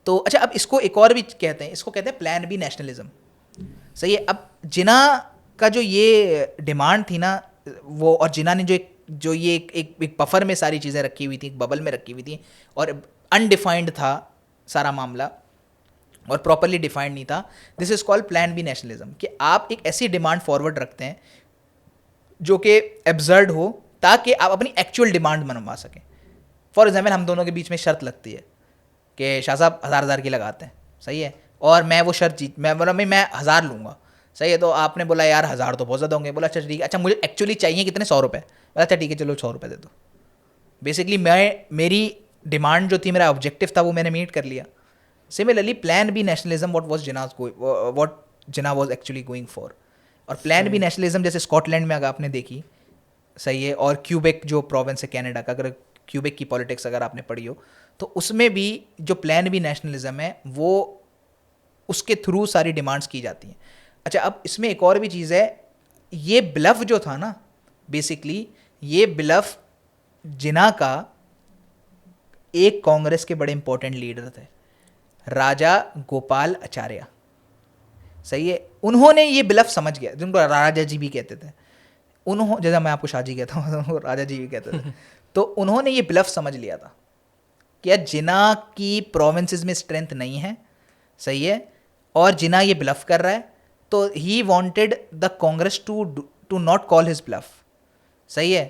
तो अच्छा, अब इसको एक और भी कहते हैं, इसको कहते हैं प्लान बी नेशनलिज्म, सही है। अब जिना का जो ये डिमांड थी ना वो, और जिना ने जो ये एक बफर में सारी चीज़ें रखी हुई थी, एक बबल में रखी हुई थी, और अनडिफाइंड था सारा मामला और प्रॉपरली डिफाइंड नहीं था। This is called plan B nationalism, कि आप एक ऐसी डिमांड फॉरवर्ड रखते हैं जो कि एब्सर्ड हो ताकि आप अपनी एक्चुअल डिमांड मनवा सकें। फॉर एग्जाम्पल हम दोनों के बीच में शर्त लगती है कि शाह साहब 1000 की लगाते हैं, सही है, और मैं वो शर्त जीत, मैं बोला मैं 1000 लूँगा, सही है, तो आपने बोला यार 1000 तो बहुत ज़्यादा होंगे, बोला अच्छा ठीक है, अच्छा मुझे एक्चुअली चाहिए कितने, 100 रुपये, बोला अच्छा ठीक है चलो 100 रुपये दे दो। बेसिकली मेरी डिमांड जो थी, मेरा ऑब्जेक्टिव था, वो मैंने मीट कर लिया। Similarly plan B nationalism what Jinnah was actually going for. और प्लान बी नेशनलिज्म जैसे स्कॉटलैंड में अगर आपने देखी, सही है, और क्यूबेक जो प्रोविंस है कनाडा का, अगर क्यूबेक की पॉलिटिक्स अगर आपने पढ़ी हो तो उसमें भी जो प्लान बी नेशनलिज्म है वो उसके थ्रू सारी डिमांड्स की जाती हैं। अच्छा, अब इसमें एक और भी चीज़ है, ये ब्लफ जो था ना, बेसिकली ये ब्लफ जिना का एक कांग्रेस के बड़े इंपॉर्टेंट लीडर थे, राजा गोपाल आचार्य, सही है, उन्होंने ये ब्लफ समझ गया, जिनको राजा जी भी कहते थे, उन्होंने, जैसा मैं आपको शाहजी कहता हूँ राजा जी भी कहते थे, तो उन्होंने ये ब्लफ समझ लिया था कि यार जिना की प्रोविंसेस में स्ट्रेंथ नहीं है, सही है, और जिना ये ब्लफ कर रहा है, तो he wanted the Congress to not call his bluff, सही है,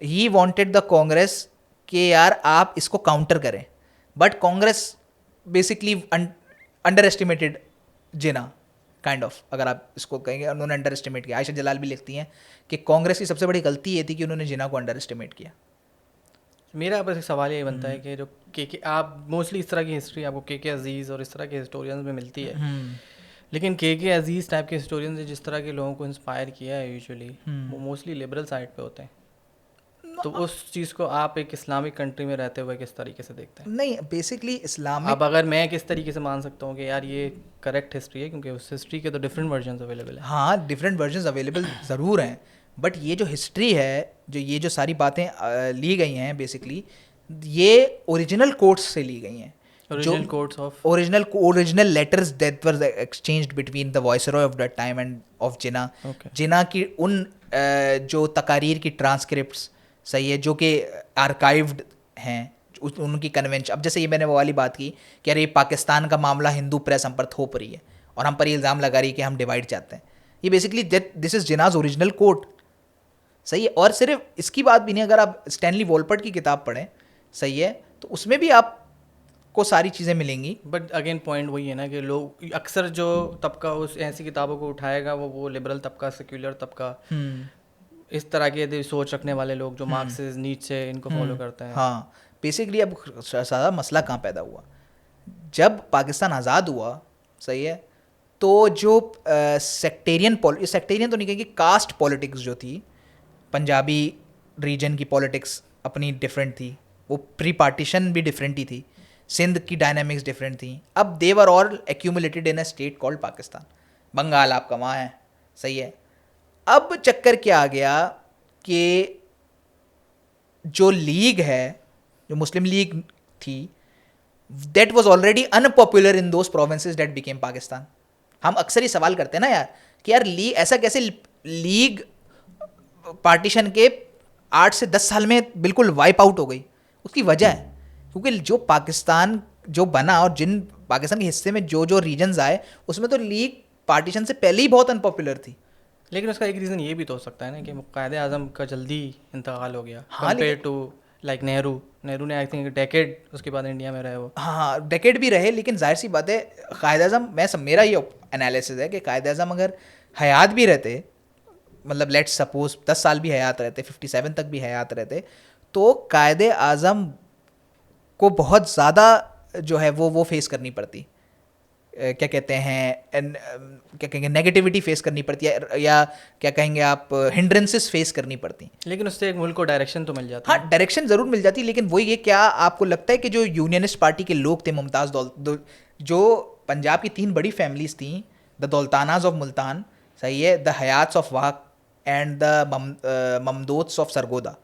ही वांटेड द कांग्रेस कि यार आप इसको काउंटर करें, but Congress basically under estimated Jinnah kind of, अगर आप इसको कहेंगे, उन्होंने अंडर एस्टिमेट किया। आयशा जलाल भी लिखती हैं कि कांग्रेस की सबसे बड़ी गलती ये थी कि उन्होंने जिना को अंडर एस्टिमेट किया। मेरा बस एक सवाल ये बनता है कि जो के आप मोस्टली इस तरह की हिस्ट्री आपको के अजीज़ और इस तरह के हिस्टोरियंस में मिलती है, लेकिन के अजीज़ टाइप के हिस्टोरियंस ने जिस तरह के लोगों को इंस्पायर किया है यूजुअली वो मोस्टली लिबरल साइड पे होते हैं, तो उस चीज़ को आप एक इस्लामिक कंट्री में रहते हुए किस तरीके से देखते हैं? नहीं, बेसिकली इस्लामिक, अब अगर मैं किस तरीके से मान सकता हूँ कि यार ये करेक्ट हिस्ट्री है, क्योंकि उस हिस्ट्री के तो डिफरेंट वर्जन्स अवेलेबल हैं। हाँ, डिफरेंट वर्जन्स अवेलेबल ज़रूर हैं, बट ये जो हिस्ट्री है, जो ये जो सारी बातें ली गई हैं, बेसिकली ये ओरिजिनल कोट्स से ली गई हैं, original quotes of original letters that were exchanged between the viceroy of that time and of Jinnah. Jinnah की उन जो तकारीर की ट्रांसक्रिप्ट्स, सही है, जो कि आर्काइव्ड हैं, उनकी कन्वेंशन। अब जैसे ये मैंने वो वाली बात की कि अरे पाकिस्तान का मामला हिंदू प्रेस हम पर थोप रही है और हम पर ये इल्ज़ाम लगा रही है कि हम डिवाइड चाहते हैं, ये basically this is Jinnah's original quote, सही है। और सिर्फ इसकी बात भी नहीं, अगर आप स्टैनली वॉलपर्ट की किताब पढ़ें, सही है, तो उसमें भी आपको सारी चीज़ें मिलेंगी। बट अगेन पॉइंट वही है ना कि लोग अक्सर जो तबका उस ऐसी किताबों को उठाएगा वो लिबरल तबका, सेक्युलर तबका, इस तरह के सोच रखने वाले लोग जो मार्क्सिस्ट, नीचे इनको फॉलो करते हैं। हाँ, बेसिकली अब सारा मसला कहाँ पैदा हुआ, जब पाकिस्तान आज़ाद हुआ, सही है, तो जो सेक्टेरियन तो नहीं कहेंगे, कास्ट पॉलिटिक्स जो थी, पंजाबी रीजन की पॉलिटिक्स अपनी डिफरेंट थी, वो प्री पार्टीशन भी डिफरेंट ही थी, सिंध की डायनामिक्स डिफरेंट थी। अब they were all accumulated in a state called Pakistan, Bengal आपका वहाँ है, सही है। अब चक्कर क्या आ गया कि जो लीग है, जो मुस्लिम लीग थी, that was already unpopular in those provinces that became Pakistan. हम अक्सर ही सवाल करते हैं ना यार कि यार लीग ऐसा कैसे, लीग पार्टीशन के 8 से 10 साल में बिल्कुल वाइप आउट हो गई। उसकी वजह है क्योंकि जो पाकिस्तान जो बना और जिन पाकिस्तान के हिस्से में जो जो रीजन्स आए, उसमें तो लीग पार्टीशन से पहले ही बहुत अनपॉपुलर थी। लेकिन उसका एक रीज़न ये भी तो हो सकता है ना कि कायदे आज़म का जल्दी इंतकाल हो गया हाँ, कंपेयर टू लाइक नेहरू ने आई थिंक डेकेड उसके बाद इंडिया में रहे वो। हाँ, डेकेड भी रहे, लेकिन जाहिर सी बात है कायदे आज़म, मेरा ये एनालिसिस है कि कायदे आज़म अगर हयात भी रहते, मतलब लेट्स सपोज 10 साल भी हयात रहते, 57 तक भी हयात रहते, तो कायदे आज़म को बहुत ज़्यादा जो है वो फेस करनी पड़ती, क्या कहते हैं, क्या कहेंगे, नेगेटिविटी फेस करनी पड़ती है, या क्या कहेंगे आप, हिंड्रेंसेस फेस करनी पड़ती। लेकिन उससे एक मुल्क को डायरेक्शन तो मिल जाती। हाँ, डायरेक्शन ज़रूर मिल जाती, लेकिन वही है, क्या आपको लगता है कि जो यूनियनिस्ट पार्टी के लोग थे, मुमताज़ जो पंजाब की 3 बड़ी फैमिलीज थी, द दौलतानाज ऑफ मुल्तान, सही है, the Hayats of Wah, and the Mamdots of Sargodha,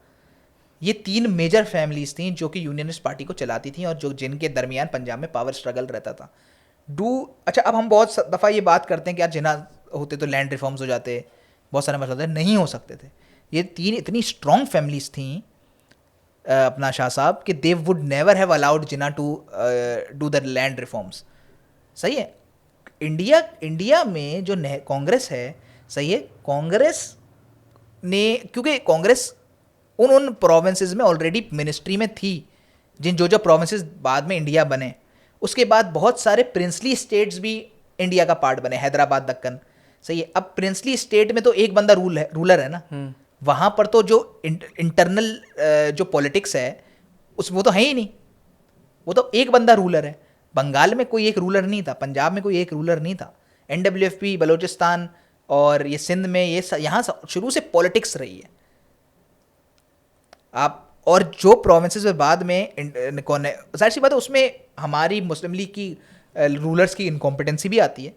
ये 3 मेजर फैमिलीज थी जो कि यूनियनिस्ट पार्टी को चलाती थी और जो जिनके दरमियान पंजाब में पावर स्ट्रगल रहता था। अच्छा, अब हम बहुत दफ़ा ये बात करते हैं कि यार जिना होते तो लैंड रिफॉर्म्स हो जाते, बहुत सारे मसले होते, नहीं हो सकते थे। ये 3 इतनी स्ट्रॉन्ग फैमिलीज थी अपना शाह साहब कि they would never have allowed Jinnah to do the land reforms. सही है। इंडिया में जो कांग्रेस है, सही है, कांग्रेस ने, क्योंकि कांग्रेस उन प्रोविंसेस में ऑलरेडी मिनिस्ट्री में थी, जो प्रोविंसेस बाद में इंडिया बने, उसके बाद बहुत सारे प्रिंसली स्टेट्स भी इंडिया का पार्ट बने, हैदराबाद, दक्कन। सही है। अब प्रिंसली स्टेट में तो एक बंदा रूलर है ना, वहाँ पर तो जो इंटरनल जो पॉलिटिक्स है वो तो है ही नहीं, वो तो एक बंदा रूलर है। बंगाल में कोई एक रूलर नहीं था, पंजाब में कोई एक रूलर नहीं था, NWFP, बलूचिस्तान और ये सिंध में, ये यहाँ शुरू से पॉलिटिक्स रही है। आप और जो प्रोविंसेस में बाद में जाहिर सी बात है उसमें हमारी मुस्लिम लीग की रूलर्स की इनकॉम्पिटेंसी भी आती है।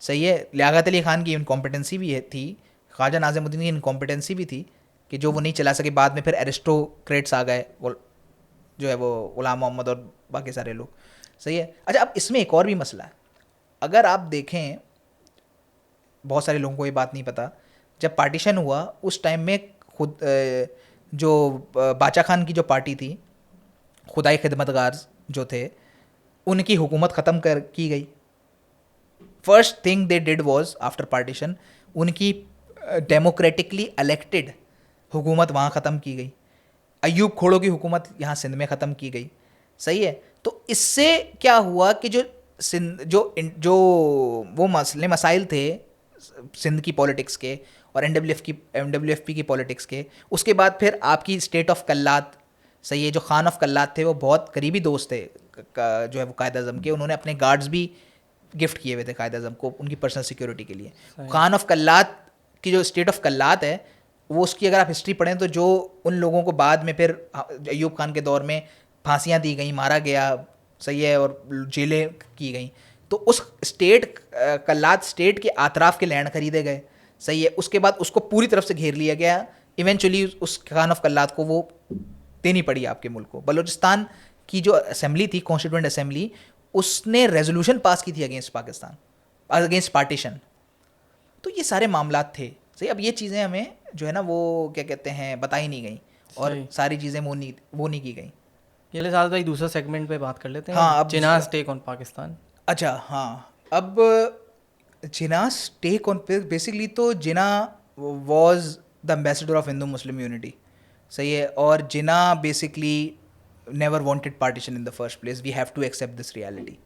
सही है। लियाकत अली खान की इनकॉम्पिटेंसी भी थी, ख्वाजा नाज़िमुद्दीन की इनकॉम्पिटेंसी भी थी कि जो वो नहीं चला सके। बाद में फिर एरिस्टोक्रेट्स आ गए, जो है वो गुलाम मोहम्मद और बाकी सारे लोग। सही है। अच्छा, अब इसमें एक और भी मसला है। अगर आप देखें, बहुत सारे लोगों को ये बात नहीं पता, जब पार्टीशन हुआ उस टाइम में खुद जो बाचा खान की जो पार्टी थी, खुदाई खिदमतगार जो थे, उनकी हुकूमत ख़त्म की गई। First thing they did was after partition, उनकी डेमोक्रेटिकली इलेक्टेड हुकूमत वहाँ ख़त्म की गई। अयूब खोड़ो की हुकूमत यहाँ सिंध में ख़त्म की गई। सही है। तो इससे क्या हुआ कि जो वो मसाइल थे सिंध की पॉलिटिक्स के और NWFP की पॉलिटिक्स के, उसके बाद फिर आपकी स्टेट ऑफ कल्लात, सही है, जो खान ऑफ कल्लात थे वो बहुत करीबी दोस्त थे जो है वो कायद अज़म के, उन्होंने अपने गार्ड्स भी गिफ्ट किए हुए थे कायद अज़म को उनकी पर्सनल सिक्योरिटी के लिए। खान ऑफ कल्लात की जो स्टेट ऑफ कल्लात है वो, उसकी अगर आप हिस्ट्री पढ़ें तो जो उन लोगों को बाद में फिर अयूब खान के दौर में फांसियाँ दी गई, मारा गया, सही है, और जेलें की गई, तो उस स्टेट कल्लात स्टेट के आतराफ के लैंड खरीदे गए। सही है। उसके बाद उसको पूरी तरफ से घेर लिया गया। इवेंचुअली उस खान ऑफ कल्लात को वो देनी पड़ी आपके मुल्क को। बलूचिस्तान की जो असेंबली थी, कॉन्स्टिट्यूएंट असेंबली, उसने रेजोल्यूशन पास की थी अगेंस्ट पाकिस्तान, अगेंस्ट पार्टीशन। तो ये सारे मामला थे। सही। अब ये चीज़ें हमें जो है ना वो क्या कहते हैं बताई नहीं गई और सारी चीज़ें वो नहीं की गई। ये साथ भाई दूसरा सेगमेंट पे बात कर लेते हैं। हाँ, अब जिन्नाह's टेक ऑन पाकिस्तान। अच्छा, हाँ, अब जिन्नाह's टेक ऑन, बेसिकली तो Jinnah was the ambassador of Hindu Muslim unity. सही है। और Jinnah basically never wanted partition in the first place. We have to accept this reality.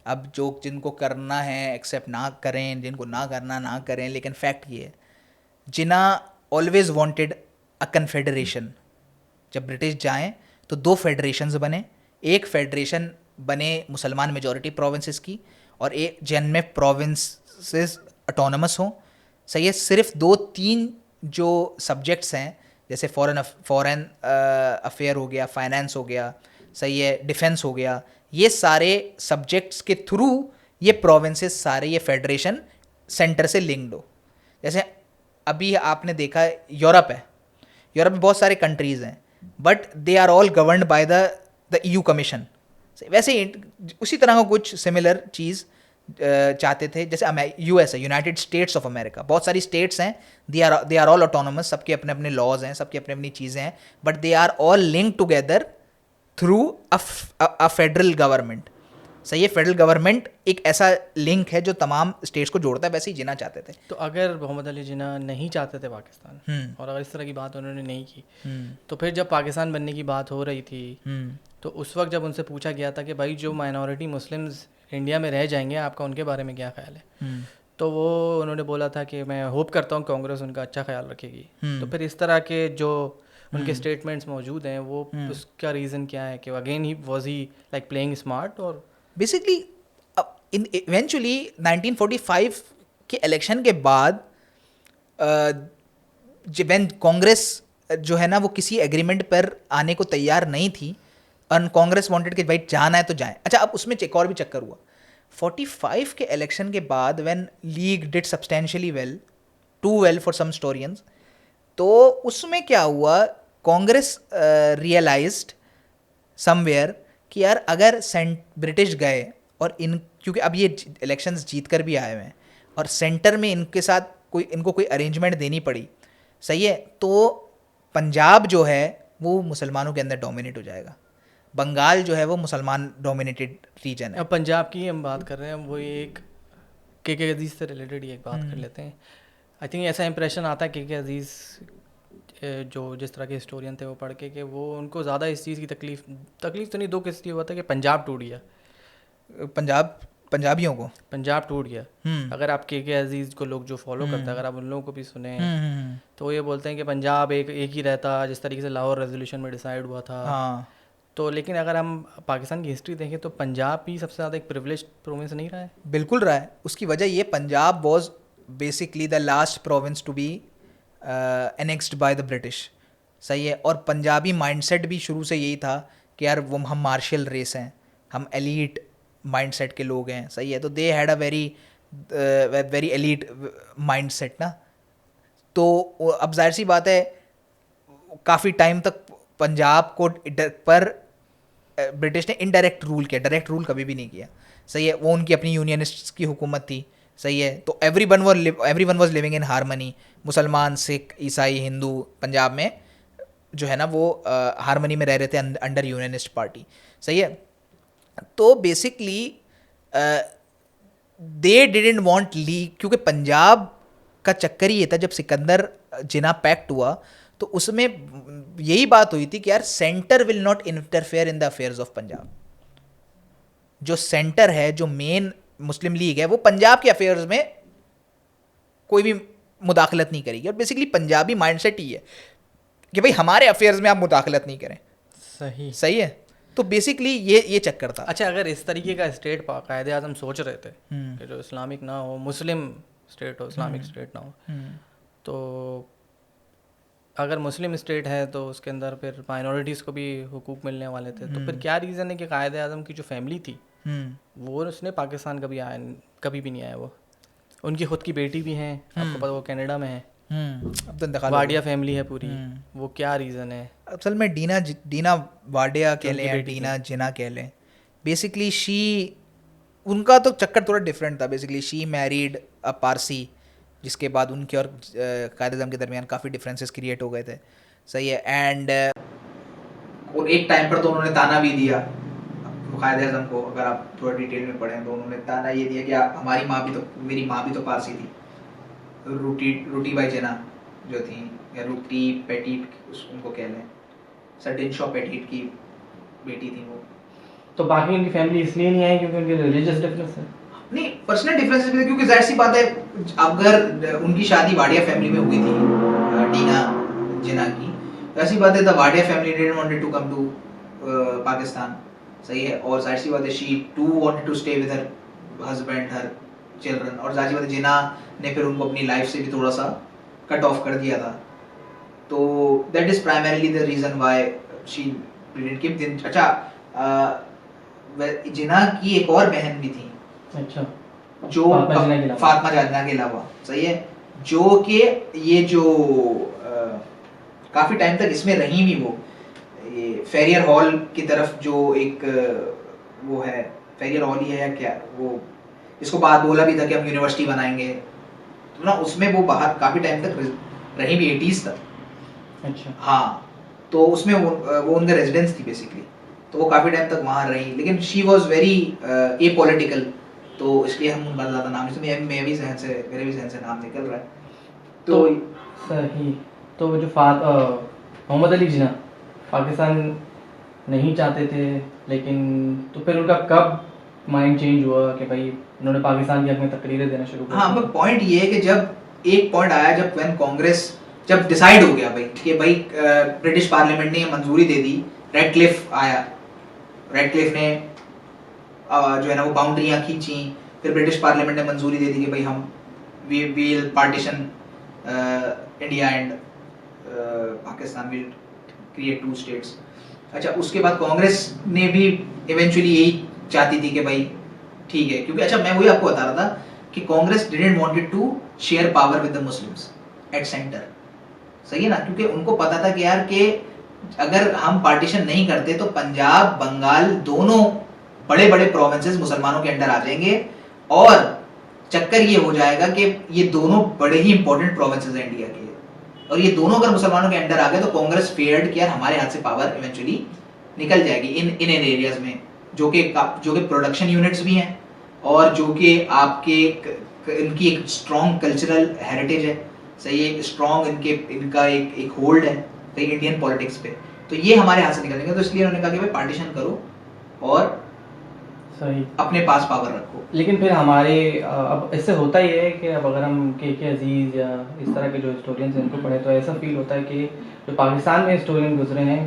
अब जो जिनको करना है एक्सेप्ट ना करें, जिनको ना करना ना करें, लेकिन फैक्ट ये है, Jinnah always wanted a confederation. जब ब्रिटिश जाएं तो 2 फेडरेशंस बने। एक फेडरेशन बने मुसलमान मेजॉरिटी प्रोविंसेस की और एक जिनमें प्रोविंसेस ऑटोनमस हों। सही है। सिर्फ 2-3 जो सब्जेक्ट्स हैं, जैसे फॉरेन अफेयर हो गया, फाइनेंस हो गया, सही है, डिफेंस हो गया, ये सारे सब्जेक्ट्स के थ्रू ये प्रोविंसेस सारे, ये फेडरेशन सेंटर से लिंक्ड हो। जैसे अभी आपने देखा यूरोप है, यूरोप में बहुत सारे कंट्रीज़ हैं, but they are all governed by the EU commission. वैसे उसी तरह का कुछ सिमिलर चीज़ चाहते थे। जैसे US है, यूनाइटेड स्टेट्स ऑफ अमेरिका, बहुत सारी स्टेट्स हैं, दे आर ऑल ऑटोनमस, सबके अपने अपने लॉज हैं, सबकी अपनी अपनी चीज़ें हैं, but they are all link together through a federal government. सही है। फेडरल गवर्नमेंट एक ऐसा लिंक है जो तमाम स्टेट्स को जोड़ता है। वैसे ही जिन्ना चाहते थे। तो अगर मोहम्मद अली जिन्ना नहीं चाहते थे पाकिस्तान, और अगर इस तरह की बात उन्होंने नहीं की, तो फिर जब पाकिस्तान बनने की बात हो रही थी, तो उस वक्त जब उनसे पूछा गया था कि भाई जो माइनॉरिटी मुस्लिम्स इंडिया में रह जाएंगे, आपका उनके बारे में क्या ख्याल है, तो वो उन्होंने बोला था कि मैं होप करता हूँ कांग्रेस उनका अच्छा ख्याल रखेगी। तो फिर इस तरह के जो उनके स्टेटमेंट्स मौजूद हैं, वो उसका रीज़न क्या है कि again he was he like playing smart? और बेसिकली इवेंचुअली 1945 के इलेक्शन के बाद जब कांग्रेस जो है ना वो किसी एग्रीमेंट पर आने को तैयार नहीं थी, और कांग्रेस वांटेड कि भाई जाना है तो जाए। अच्छा, अब उसमें एक और भी चक्कर हुआ। 45 के इलेक्शन के बाद when League did substantially well, too well for some historians, तो उसमें क्या हुआ, कांग्रेस रियलाइज्ड समवेयर कि यार अगर ब्रिटिश गए और इन, क्योंकि अब ये इलेक्शंस जीत कर भी आए हुए हैं और सेंटर में इनके साथ इनको कोई अरेंजमेंट देनी पड़ी, सही है, तो पंजाब जो है वो मुसलमानों के अंदर डोमिनेट हो जाएगा, बंगाल जो है वो मुसलमान डोमिनेटेड रीजन है। अब पंजाब की हम बात कर रहे हैं, वो एक के अजीज़ से रिलेटेड ही एक बात कर लेते हैं। आई थिंक ऐसा इंप्रेशन आता है के अजीज़ जो जिस तरह के हिस्टोरियन थे वो पढ़ के, कि वो उनको ज़्यादा इस चीज़ की तकलीफ तो नहीं, दो किस लिए हुआ था कि पंजाब टूट गया, पंजाबियों को पंजाब टूट गया। अगर आप के अजीज़ को लोग जो फॉलो करते हैं, अगर आप उन लोगों को भी सुने तो वो ये बोलते हैं कि पंजाब एक ही रहता, जिस तरीके से लाहौर रेजोल्यूशन में डिसाइड हुआ था। तो लेकिन अगर हम पाकिस्तान की हिस्ट्री देखें तो पंजाब भी सबसे ज़्यादा एक प्रिविलेज्ड प्रोविंस नहीं रहा है। बिल्कुल रहा है। उसकी वजह ये, Punjab was basically the last province to be annexed by the British, सही है। और पंजाबी माइंडसेट भी शुरू से यही था कि यार वो हम मार्शल रेस हैं, हम एलीट माइंडसेट के लोग हैं, सही है। तो they had a very elite mindset ना। तो अब जाहिर सी बात है काफ़ी टाइम तक पंजाब को पर ब्रिटिश ने इनडायरेक्ट रूल किया, डायरेक्ट रूल कभी भी नहीं किया, सही है। वो उनकी अपनी यूनियनिस्ट की हुकूमत थी, सही है। तो everyone was living in harmony, मुसलमान, सिख, ईसाई, हिंदू पंजाब में जो है ना वो हारमनी में रह रहे थे अंडर यूनियनिस्ट पार्टी, सही है। तो basically they didn't want league, क्योंकि पंजाब का चक्कर ही ये था, जब सिकंदर जिना पैक्ट हुआ तो उसमें यही बात हुई थी कि यार centre will not interfere in the affairs of Punjab. जो सेंटर है, जो मेन मुस्लिम लीग है, वो पंजाब के अफेयर्स में कोई भी मुदाखलत नहीं करेगी। और बेसिकली पंजाबी माइंडसेट ही है कि भाई हमारे अफेयर्स में आप मुदाखलत नहीं करें, सही है। तो बेसिकली ये चक्कर था। अच्छा, अगर इस तरीके का स्टेट कायदे आज़म सोच रहे थे कि जो इस्लामिक ना हो, मुस्लिम स्टेट हो, इस्लामिक स्टेट ना हो, तो अगर मुस्लिम स्टेट है तो उसके अंदर फिर माइनॉरिटीज़ को भी हुकूक मिलने वाले थे। तो फिर क्या रीज़न है कि कायदे आज़म की जो फैमिली थी वो उसने पाकिस्तान कभी भी नहीं आया। वो उनकी खुद की बेटी भी हैं, आपको पता, वो कनाडा में है, अब तो वाडिया फैमिली है पूरी। वो क्या रीज़न है? असल में डीना वाडिया कह लें या डीना जिना कह लें, बेसिकली उनका तो चक्कर थोड़ा डिफरेंट था। बेसिकली शी मैरिड अ पारसी, जिसके बाद उनके और कायद-ए-आज़म के दरमियान काफ़ी डिफरेंसेस क्रिएट हो गए थे, सही है। एंड और एक टाइम पर तो उन्होंने ताना भी दिया कायद-ए-आज़म को, अगर आप थोड़ा डिटेल में पढ़ें तो उन्होंने ताना ये दिया कि मेरी माँ भी तो पारसी थी, रूटी बाई जिना जो थी, या रूटी पेटीट उनको कह लें, सर्टिन शॉ पेटीट की बेटी थी वो। तो बाकी उनकी फैमिली इसलिए नहीं आई क्योंकि उनके रिलीजियस डिफरेंस है? नहीं, पर्सनल डिफरेंसेस भी थे, क्योंकि जाहिर सी बात है अगर उनकी शादी वाडिया फैमिली में हुई थी, डीना जिना की, तो ऐसी बात है the Wadia family didn't wanted to come to Pakistan, सही है। और जाहिर सी बात है she too wanted to stay with her husband, her children. और जाहिर सी बात है जिना ने फिर उनको अपनी लाइफ से भी थोड़ा सा कट ऑफ कर दिया था। तो that is primarily the reason why she didn't keep them. अच्छा, जिना की एक और बहन भी थी, अच्छा, जो फातिमा जिना के अलावा, सही है, जो कि ये जो काफी टाइम तक इसमें रही भी, वो ये फेरियर हॉल की तरफ जो एक वो है, फेरियर हॉल ही है या क्या, वो इसको बात बोला भी था कि हम यूनिवर्सिटी बनाएंगे, तो ना उसमें वो बाहर काफी टाइम तक रही भी, 80s तक। अच्छा, हाँ, तो उसमें वो उनका रेजिडेंस थी बेसिकली, तो वो काफ़ी टाइम तक वहाँ रही। लेकिन शी वॉज वेरी एपॉलिटिकल, तो इसलिए हम उनका ज़्यादा नाम, इसमें मेरे भी जहन से नाम निकल रहा है। तो सही। तो जो मोहम्मद अली जिन्ना पाकिस्तान नहीं चाहते थे, लेकिन तो फिर उनका कब माइंड चेंज हुआ कि भाई उन्होंने पाकिस्तान के हक में तकरीरें देना शुरू कर दी? हाँ, बट पॉइंट ये है कि जब एक पॉइंट आया जब व्हेन कांग्रेस जब डिसाइड हो गया भाई कि भाई ब्रिटिश पार्लियामेंट ने मंजूरी दे दी, रेडक्लिफ आया, रेडक्लिफ ने जो है ना वो बाउंड्रियाँ खींची, फिर ब्रिटिश पार्लियामेंट ने मंजूरी दे दी कि भाई हम we will partition India and Pakistan will create 2 states. अच्छा, उसके बाद कांग्रेस ने भी इवेंचुअली यही चाहती थी कि भाई ठीक है, क्योंकि अच्छा मैं वही आपको बता रहा था कि Congress didn't wanted to share power with the Muslims at centre, सही है ना, क्योंकि उनको पता था कि यार कि अगर हम पार्टीशन नहीं करते तो पंजाब बंगाल दोनों बड़े बड़े प्रोविंसेस मुसलमानों के अंडर आ जाएंगे और चक्कर ये हो जाएगा कि ये दोनों बड़े ही इंपॉर्टेंट प्रोविंसेस हैं इंडिया के, और ये दोनों अगर मुसलमानों के अंडर आ गए तो कांग्रेस फेयर्ड कि यार हमारे हाथ से पावर इवेंचुअली निकल जाएगी इन एरियाज में जो कि प्रोडक्शन यूनिट्स भी हैं और जो कि आपके इनकी एक स्ट्रॉन्ग कल्चरल हेरिटेज है, सही है, स्ट्रॉन्ग इनका एक होल्ड है सही इंडियन पॉलिटिक्स पे, तो ये हमारे हाथ से निकल जाएंगे। तो इसलिए उन्होंने कहा कि भाई पार्टीशन करो और सही अपने पास पावर रखो। लेकिन फिर हमारे अब इससे होता ही है कि अब अगर हम के अजीज़ या इस तरह के जो हिस्टोरियंस हैं इनको पढ़े तो ऐसा फील होता है कि जो पाकिस्तान में हिस्टोरियन गुजरे हैं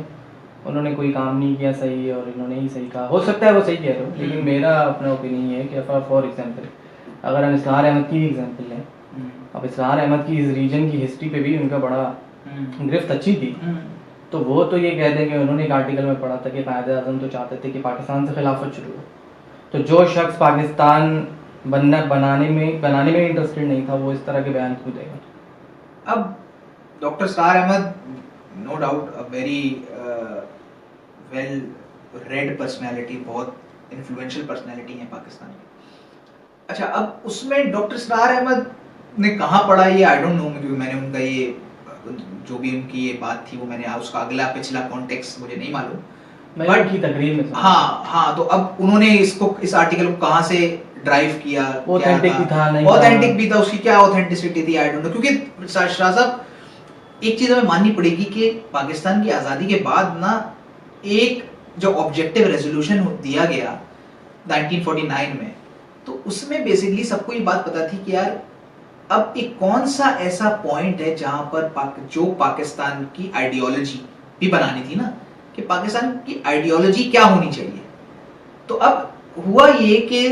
उन्होंने कोई काम नहीं किया सही और इन्होंने ही सही कहा। हो सकता है वो सही कह रहे हो, लेकिन मेरा अपना ओपिनियन ये है कि फॉर एग्जांपल अगर हम इसरार अहमद की एग्जांपल लें, अब इसरार अहमद की इस रीजन की हिस्ट्री पे भी उनका बड़ा गिरफ्त अच्छी थी, तो वो तो ये कहते हैं कि उन्होंने एक आर्टिकल में पढ़ा था कि कायदे आज़म तो चाहते थे कि पाकिस्तान से खिलाफत शुरू हो, तो जो शख्स पाकिस्तान बनाने में इंटरेस्टेड नहीं था वो इस तरह के बयान क्यों देगा। अब doctor Israr Ahmad no doubt a very well read personality, बहुत इन्फ्लुएंशियल पर्सनैलिटी है पाकिस्तान में। अच्छा, अब उसमें डॉक्टर इसरार अहमद ने कहाँ पढ़ा ये आई डोंट नो, क्योंकि मैंने उनका ये जो भी उनकी ये बात थी वो मैंने उसका अगला पिछला कॉन्टेक्स्ट मुझे नहीं मालूम, बट की तकरीर में हाँ, तो अब उन्होंने इस आर्टिकल को कहाँ से ड्राइव किया, ऑथेंटिक भी था नहीं, ऑथेंटिक भी था, उसकी क्या ऑथेंटिसिटी थी आई डोंट नो, क्योंकि शाह साहब एक चीज हमें माननी पड़ेगी कि पाकिस्तान की आज़ादी के बाद ना एक जो ऑब्जेक्टिव रेजोल्यूशन दिया गया 1949 में, तो उसमें बेसिकली सबको ये बात पता थी कि यार अब एक कौन सा ऐसा पॉइंट है जहां पर जो पाकिस्तान की आइडियोलॉजी भी बनानी थी ना, कि पाकिस्तान की आइडियोलॉजी क्या होनी चाहिए। तो अब हुआ ये कि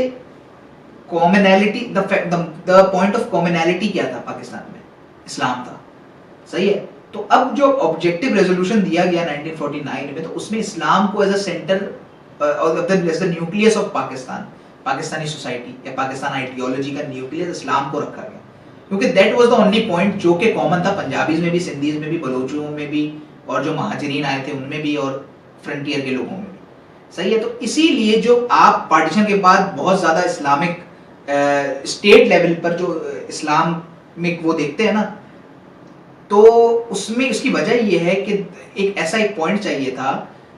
commonality, the point of commonality क्या था पाकिस्तान में, इस्लाम था, सही है। तो अब जो ऑब्जेक्टिव रेजोल्यूशन दिया गया 1949 में, तो उसमें इस्लाम को एज अ सेंटर और as the nucleus of Pakistan, Pakistani society या पाकिस्तान आइडियोलॉजी का न्यूक्लियस इस्लाम को रखा गया, क्योंकि that was the only point जो कि कॉमन था पंजाबीज में भी, सिंधीज में भी, बलोचों में भी, और जो महाजरीन आए थे उनमें भी, और फ्रंटियर के लोगों में भी, सही है। तो इसीलिए जो आप पार्टीशन के बाद बहुत ज्यादा इस्लामिक स्टेट लेवल पर जो इस्लामिक वो देखते हैं ना, तो उसमें उसकी वजह ये है कि एक ऐसा एक पॉइंट चाहिए था,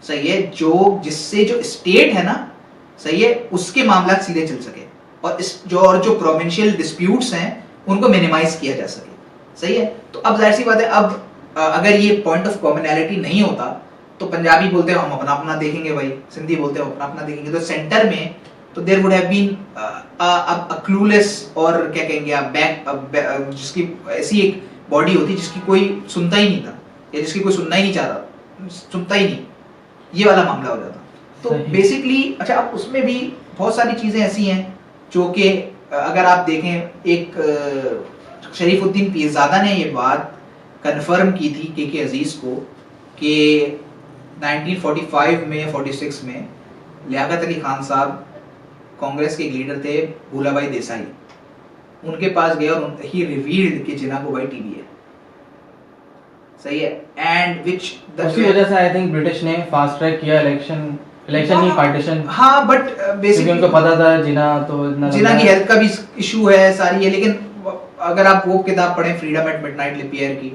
सही है, जो जिससे जो स्टेट है ना, सही है, उसके मामला सीधे चल सके और जो प्रोविंशियल डिस्प्यूट्स हैं उनको मिनिमाइज किया जा सके, सही है। तो अब जाहिर सी बात है, अब अगर ये पॉइंट ऑफ कॉमनैलिटी नहीं होता तो पंजाबी बोलते हैं हम अपना अपना देखेंगे भाई, सिंधी बोलते हैं अपना अपना देखेंगे, तो सेंटर में तो there would have been a clueless, और क्या कहेंगे आप, जिसकी ऐसी एक बॉडी होती जिसकी कोई सुनता ही नहीं था, या जिसकी कोई सुनना ही नहीं चाहता, सुनता ही नहीं, ये वाला मामला हो जाता। तो बेसिकली अच्छा, अब उसमें भी बहुत सारी चीजें ऐसी हैं जो कि अगर आप देखें, एक शरीफुद्दीन पीरजादा ने ये बात कंफर्म की थी के अजीज को कि 1945 में 46 में लियाकत अली खान साहब कांग्रेस के लीडर थे, भूलाभाई देसाई, उनके पास गए और ही रिवील्ड कि जिन्ना को भाई टीवी है, सही है, एंड विच उसी वजह से आई थिंक ब्रिटिश ने फास्ट ट्रैक किया इलेक्शन नहीं पार्टीशन। हाँ, बट बेसिकली उनको पता था जिन्ना की हेल्थ का भी इशू है सारी है, लेकिन अगर आप वो किताब पढ़ें फ्रीडम एट मिडनाइट लिपियर की,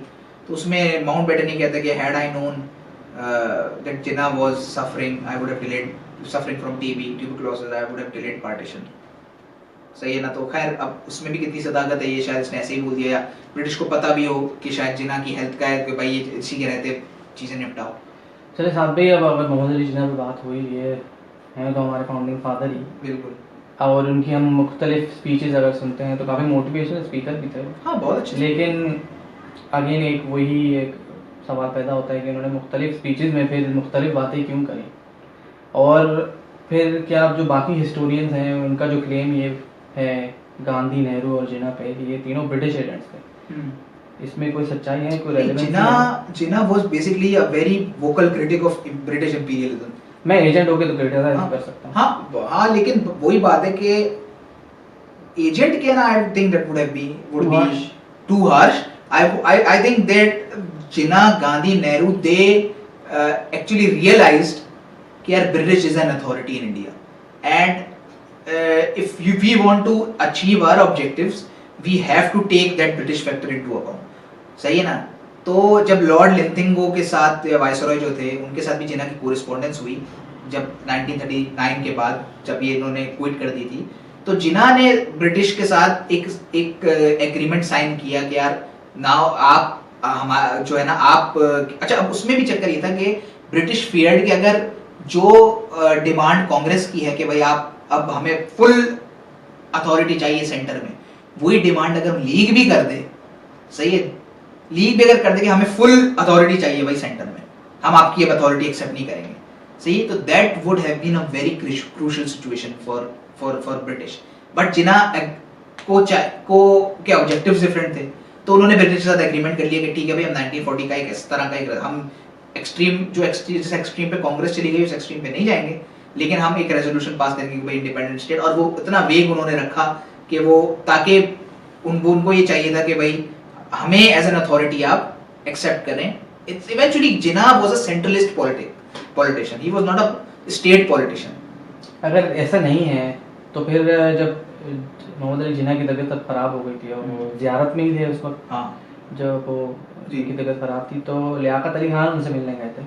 तो उसमें माउंटबेटन ही कहता है कि had I known that Jinnah was suffering I would have delayed suffering from TB tuberculosis I would have delayed partition, सही है ना। तो खैर अब उसमें भी कितनी सदाकत है, ये शायद इसने ऐसे ही बोल दिया, या ब्रिटिश को पता भी हो कि शायद जिन्ना की हेल्थ का है कि भाई ये इसी के रहते चीज़ें निपटाओ। चलिए साहब भाई, अब अगर मोहम्मद अली जिन्ना पे बात हुई है तो हमारे फाउंडिंग फादर ही बिल्कुल, और उनकी हम मुख्तलिफ स्पीचेस अगर सुनते हैं तो काफ़ी मोटिवेशनल स्पीकर भी थे। हाँ, बहुत अच्छे। लेकिन अगेन एक सवाल पैदा होता है कि उन्होंने मुख्तलिफ स्पीचेस में फिर मुख्तलिफ बातें क्यों करी, और फिर क्या जो बाकी हिस्टोरियंस हैं उनका जो क्लेम ये है गांधी, नेहरू और जिन्ना पे, ये तीनों ब्रिटिश एजेंट्स थे, इसमें कोई सच्चाई है, कोई रेलेवेंस है? Jinnah was basically a very vocal critic of British imperialism. मैं एजेंट होके तो क्रिटिसाइज कर सकता हूं। हाँ, लेकिन वही बात है कि एजेंट के ना, I think that would be too harsh. I think that Jinnah, Gandhi, Nehru, they actually realised कि यार British is an authority in India and if we want to achieve our objectives we have to take that British factor into account. सही है ना? तो जब लॉर्ड लिंथिंगो के साथ वायसरॉय जो थे उनके साथ भी जिन्ना की कोरिस्पोंडेंस हुई जब 1939 के बाद, जब ये इन्होंने क्विट कर दी थी, तो जिन्ना ने ब्रिटिश के साथ एक एग्रीमेंट साइन किया कि यार नाउ आप हमारा जो है ना आप अच्छा, अब उसमें भी चक्कर ये था कि ब्रिटिश फीयर्ड कि अगर जो डिमांड कांग्रेस की है कि भाई आप अब हमें फुल अथॉरिटी चाहिए सेंटर में, वही डिमांड अगर लीग भी कर दे, सही है, लीग भी अगर कर दे कि हमें फुल अथॉरिटी चाहिए भाई सेंटर में, हम आपकी अब अथॉरिटी एक्सेप्ट नहीं करेंगे, सही, तो that would have been a very crucial situation for British. But Jinnah को के ऑब्जेक्टिव्स डिफरेंट थे, तो उन्होंने ब्रिटिश के साथ एग्रीमेंट कर लिया कि ठीक है भाई हम 1940 का एक इस तरह का एक हम एक्सट्रीम जिस एक्सट्रीम पे कांग्रेस चली गई उस एक्सट्रीम पे नहीं जाएंगे, लेकिन हम एक रेजोल्यूशन पास करेंगे कि भाई इंडिपेंडेंट स्टेट, और वो इतना वेग उन्होंने रखा कि वो ताकि उनको ये चाहिए था कि भाई हमें एज एन अथॉरिटी आप एक्सेप्ट करें। It's eventually Jinnah was a centralist politician, he was not a state politician. अगर ऐसा नहीं है तो फिर जब मोहम्मद अली जिन्ना की तबीयत तब खराब हो गई थी और वो जियारत में ही थे उस वक्त, हाँ, जब वो जिनकी तबीयत खराब थी, तो लियाकत अली खान उनसे मिलने गए थे।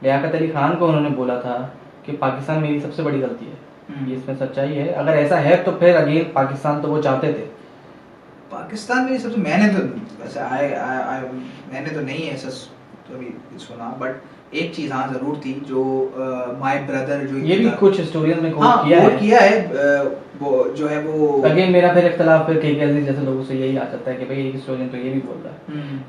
लियाकत अली खान को उन्होंने बोला था कि पाकिस्तान मेरी सबसे बड़ी गलती है, ये इसमें सच्चाई है, अगर ऐसा है तो फिर अगेन पाकिस्तान तो वो चाहते थे। पाकिस्तान में सबसे मैंने तो नहीं ऐसा कभी सुना, बट एक चीज हाँ जरूर थी जो माय ब्रदर जो ये भी कुछ हिस्टोरियन में कोट किया है वो जो है वो अगेन मेरा फिर इख्तलाफ फिर के अजीज जैसे लोगों से यही आ जाता है कि भाई एक हिस्टोरियन तो ये भी बोल रहा है,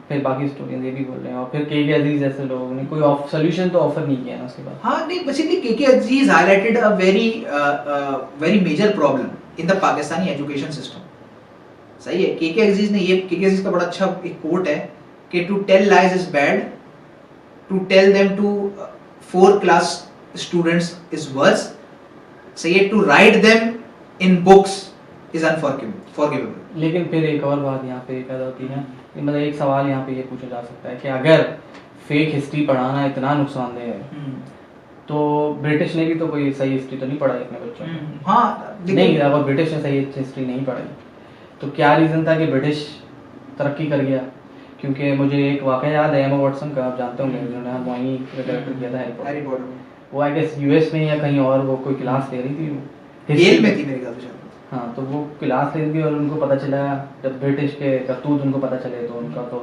फिर बाकी हिस्टोरियन ये भी बोल रहे हैं, और फिर के अजीज जैसे लोगों ने कोई सॉल्यूशन तो ऑफर नहीं किया ना उसके बाद। हाँ नहीं, basically K Aziz highlighted a very major problem in the Pakistani education system. सही है, के अजीज ने ये के अजीज का बड़ा अच्छा एक कोट है कि to tell lies is bad, to tell them to 4th class students is worse, say to write them in books is unforgivable। लेकिन फिर एक और बात यहाँ पे पैदा होती है, मतलब एक सवाल यहाँ पे ये पूछा जा सकता है कि अगर फेक हिस्ट्री पढ़ाना इतना नुकसानदेह है तो ब्रिटिश ने भी तो कोई सही हिस्ट्री तो नहीं पढ़ाई अपने बच्चों को। हाँ नहीं, अगर ब्रिटिश ने सही हिस्ट्री नहीं पढ़ाई तो क्या रीज़न था कि ब्रिटिश तरक्की कर गया? क्योंकि मुझे एक वाक़या याद है एमा वॉटसन का, आप जानते होंगे, जिन्होंने वहीं कैरेक्टर किया था हैरी पॉटर। वो आई गेस यूएस में या कहीं और वो कोई क्लास ले रही थी, येल में थी मेरे ख्याल से। हाँ, तो वो क्लास ले रही थी और उनको पता चला, जब ब्रिटिश के करतूत उनको पता चले तो उनका तो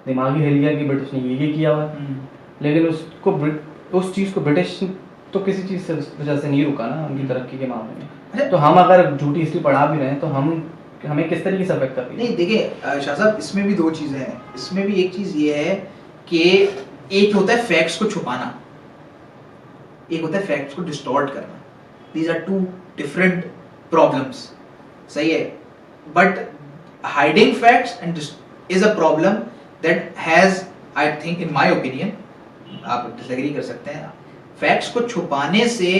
दिमाग ही हिल गया कि ब्रिटिश ने ये किया हुआ। लेकिन उस चीज़ को ब्रिटिश तो किसी चीज़ से वजह से नहीं रुका ना उनकी तरक्की के मामले में। तो हम अगर झूठी हिस्ट्री पढ़ा भी रहे हैं तो हमें किस तरीके से अफेक्ट कर रही है? नहीं देखिए शाह साहब, इसमें भी दो चीज़ें हैं। इसमें भी एक चीज़ ये है कि एक होता है फैक्ट्स को छुपाना, एक होता है फैक्ट्स को डिस्टॉर्ट करना। These are two different problems, सही है, but hiding facts and is a problem that has, I think in my opinion, आप डिसएग्री कर सकते हैं, फैक्ट्स को छुपाने से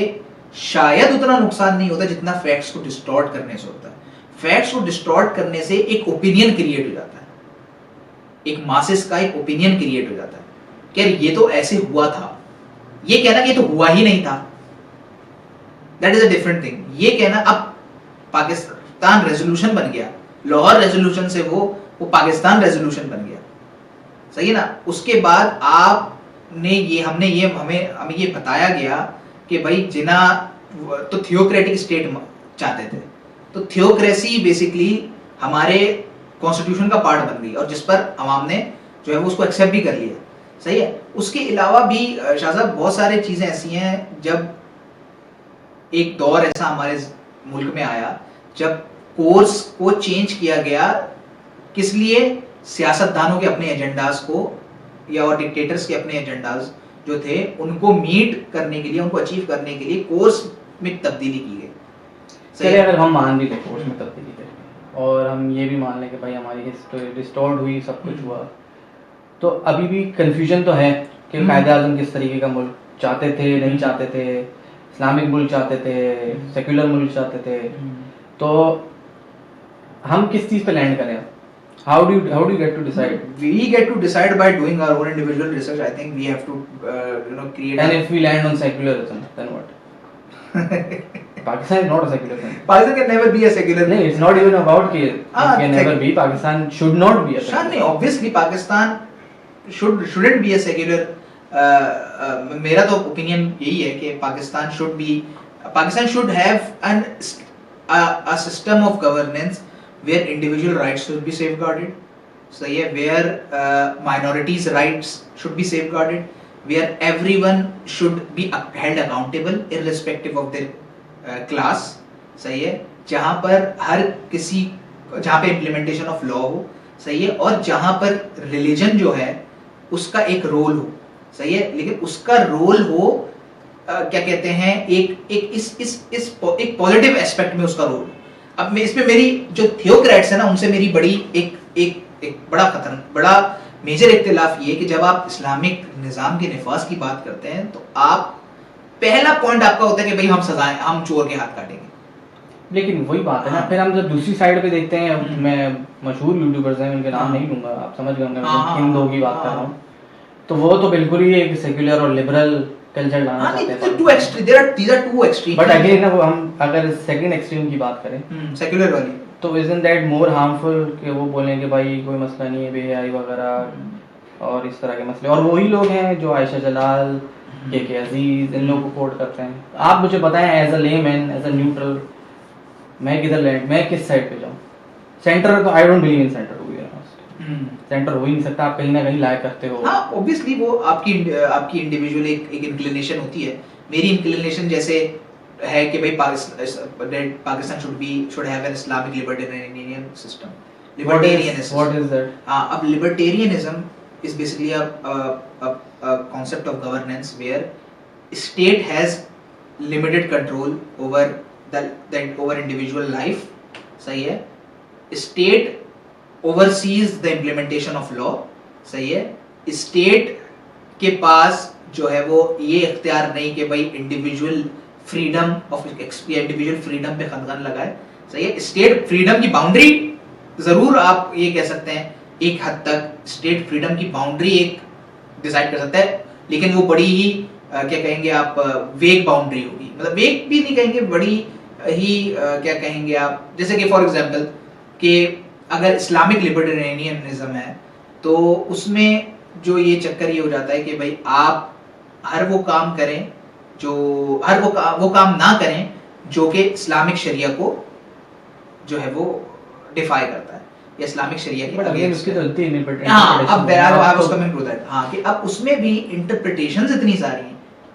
शायद उतना नुकसान नहीं होता जितना फैक्ट्स को डिस्टॉर्ट करने से होता है। फैक्ट्स को डिस्टॉर्ट करने से एक ओपिनियन क्रिएट हो जाता है, एक मासेस का एक ओपिनियन क्रिएट हो जाता है कि यार ये तो ऐसे हुआ था, ये कहना कि ये तो हुआ ही नहीं था, that is a different thing. ये कहना अब पाकिस्तान रेजोल्यूशन बन गया, लाहौर रेजोल्यूशन से वो पाकिस्तान रेजोल्यूशन बन गया, सही है ना। उसके बाद आपने ये हमें ये बताया गया कि भाई जिन्ना तो थियोक्रेटिक स्टेट चाहते थे, तो थियोक्रेसी बेसिकली हमारे कॉन्स्टिट्यूशन का पार्ट बन गई और जिस पर अवाम ने जो है वो उसको एक्सेप्ट भी कर लिया, सही है। उसके अलावा भी शाह साहब बहुत सारी चीज़ें ऐसी हैं, जब एक दौर ऐसा हमारे मुल्क में आया जब कोर्स को चेंज किया गया, किस लिए? सियासतदानों के अपने एजेंडाज को या और डिक्टेटर्स के अपने एजेंडाज जो थे उनको मीट करने के लिए, उनको अचीव करने के लिए कोर्स में तब्दीली की गई। चलिए अगर हम मान भी लें कोर्स में तब्दीली करें और हम ये भी मान लें कि भाई हमारी हिस्ट्री डिस्टॉर्ट हुई, सब कुछ हुआ, तो अभी भी कंफ्यूजन तो है कि कायदे आज़म किस तरीके का मुल्क चाहते थे, नहीं चाहते थे, इस्लामिक मुल्क चाहते थे, सेक्युलर मुल्क चाहते थे, तो हम किस चीज़ पे लैंड करें? How do you get to decide? We get to decide by doing our own individual research. I think we have to create. And if we land on secularism, then what? Pakistan is not a secular country. Pakistan can never be a secular. No, it's not even about it can never be. Pakistan should not be a secular. नहीं, obviously Pakistan shouldn't be a secular. मेरा तो opinion यही है कि Pakistan should have a system of governance where individual rights should be safeguarded. सही है, where minorities' rights should be safeguarded, where everyone should be held accountable irrespective of their class. सही है, जहाँ पे implementation of law हो, सही है, और जहाँ पर religion जो है उसका एक रोल हो, सही है, लेकिन उसका रोल हो क्या कहते हैं एक पॉजिटिव एस्पेक्ट में उसका रोल। अब मैं इसमें मेरी जो थियोक्रेट्स है ना उनसे मेरी बड़ी एक बड़ा मेजर इख्तिलाफ ये कि जब आप इस्लामिक निज़ाम के निफाज की बात करते हैं तो आप पहला पॉइंट आपका होता है कि भाई हम चोर के हाथ काटेंगे। लेकिन वही बात है ना, फिर हम जब दूसरी साइड पे देखते हैं, मैं मशहूर यूट्यूबर्स हैं उनके नाम नहीं लूंगा, आप समझ गए होंगे मैं किन दो की बात कर रहा हूँ, तो वो तो बिल्कुल ही एक सेक्युलर और लिबरल कल्चर लाना चाहते हैं। these are two extreme। But again ना हम अगर सेकंड एक्सट्रीम की बात करें सेक्युलर वाली, तो isn't that more harmful कि वो बोलें कि भाई कोई मसला नहीं है, बेहयाई वगैरह और इस तरह के मसले, और वही लोग हैं जो आयशा जलाल, के अजीज, इन लोगों को कोट करते हैं। आप मुझे बताएं as a layman, as a neutral, मैं किस साइड पे जाऊं? सेंटर तो I don't believe in centre, to be honest. Centre हो ही नहीं सकता, आप कहीं ना कहीं लायक करते हो। हाँ, ऑब्वियसली वो आपकी इंडिविजुअल एक इंक्लिनेशन होती है। मेरी इंक्लिनेशन जैसे है कि भाई Pakistan should have an Islamic libertarian system. Libertarianism, what is that? अब libertarianism is basically a concept of governance where state has limited control over over individual life। सही है, state oversees the implementation of law। सही है, state के पास जो है वो ये इख्तियार नहीं कि भाई इंडिविजुअल फ्रीडम पे खनखन लगाए। सही है, स्टेट फ्रीडम की बाउंड्री जरूर आप ये कह सकते हैं एक हद तक स्टेट फ्रीडम की बाउंड्री एक डिसाइड कर सकता है, लेकिन वो बड़ी ही क्या कहेंगे आप वेग बाउंड्री होगी। मतलब वेग भी नहीं कहेंगे, बड़ी ही क्या कहेंगे आप, जैसे कि फॉर एग्जांपल कि अगर इस्लामिक लिबर्टेरियनिज्म है तो उसमें जो ये चक्कर ये हो जाता है कि भाई आप हर वो काम करें जो वो काम ना करें जो कि इस्लामिक शरिया को जो है वो डिफाई करता है या इस्लामिक शरिया की अगेंस्ट है। हाँ, अब I was coming to that। हाँ, कि अब उसमें भी इंटरप्रिटेशंस इतनी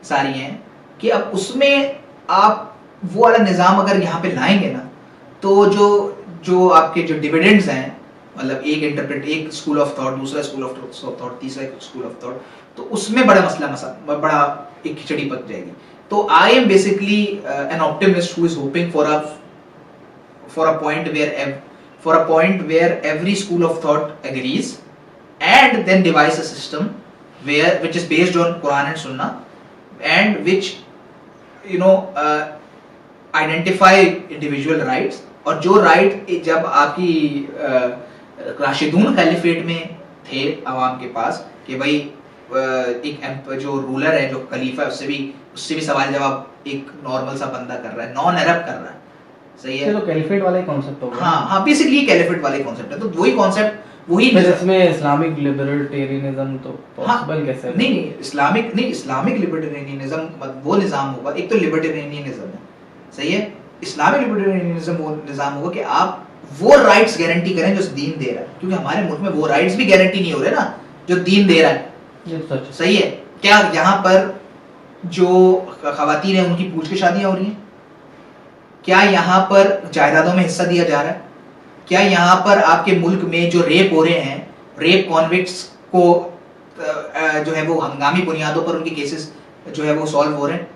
सारी हैं कि अब उसमें आप वो वाला निज़ाम अगर यहाँ पे लाएंगे ना तो जो आपके जो डिविडेंड्स हैं, मतलब एक स्कूल ऑफ थॉट, दूसरा स्कूल ऑफ थॉट, तीसरा स्कूल ऑफ थॉट, तो उसमें बड़ा एक खिचड़ी पक जाएगी। तो I am basically an optimist who is hoping for a point where every school of thought agrees and then devise a system which is based on Quran and Sunnah and which identify individual rights। और जो राइट जब आपकी राशिदून खलीफेट में थे अवाम के पास कि भाई एक जो रूलर है, जो खलीफा है, उससे भी सवाल जवाब एक नॉर्मल सा बंदा कर रहा है, नॉन अरब कर रहा है। सही है, तो कैलिफेट वाला ही कांसेप्ट होगा। हाँ, बेसिकली कैलिफेट वाला ही कांसेप्ट है। तो वही कांसेप्ट वही इसमें इस्लामिक लिबर्टेरियनिज्म तो पॉसिबल कैसे है? नहीं, इस्लामिक लिबर्टेरियनिज्म वो निज़ाम होगा, एक तो लिबर्टेरियनिज्म है, सही है, इस्लामिक लिबर्टेरियनिज्म वो निज़ाम होगा कि आप वो राइट्स गारंटी करें जो दीन दे रहा है, क्योंकि हमारे मुल्क में वो राइट्स भी गारंटी नहीं हो रहे ना जो दीन दे रहा है। सही है, क्या यहाँ पर जो खवातीन है उनकी पूछ के शादियाँ हो रही हैं? क्या यहाँ पर जायदादों में हिस्सा दिया जा रहा है? क्या यहाँ पर आपके मुल्क में जो रेप हो रहे हैं, रेप कॉन्विक्ट्स को जो है वो हंगामी बुनियादों पर उनके केसेस जो है वो सॉल्व हो रहे हैं?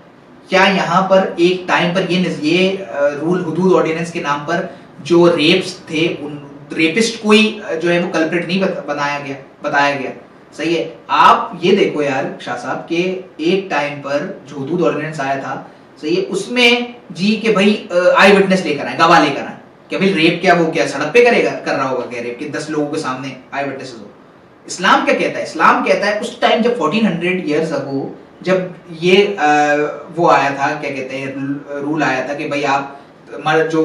क्या यहाँ पर एक टाइम पर ये रूल हुदूद ऑर्डिनेंस के नाम पर जो रेप्स थे उन रेपिस्ट कोई जो है वो कल्प्रिट नहीं बताया गया? सही है, आप ये देखो यार शाह साहब के एक टाइम पर जो हुदूद ऑर्डिनेंस आया था, सही है, उसमें जी के भाई आई विटनेस लेकर आए, गवाह लेकर आए, क्या भाई रेप क्या वो क्या सड़क पे करेगा, कर रहा होगा क्या रेप, कि 10 लोगों के सामने आई विटनेसेस हो। इस्लाम क्या कहता है, इस्लाम कहता है उस टाइम जब 1400 ईयर्स अगो जब ये वो आया था, क्या कहते हैं, रूल आया था कि भाई आप जो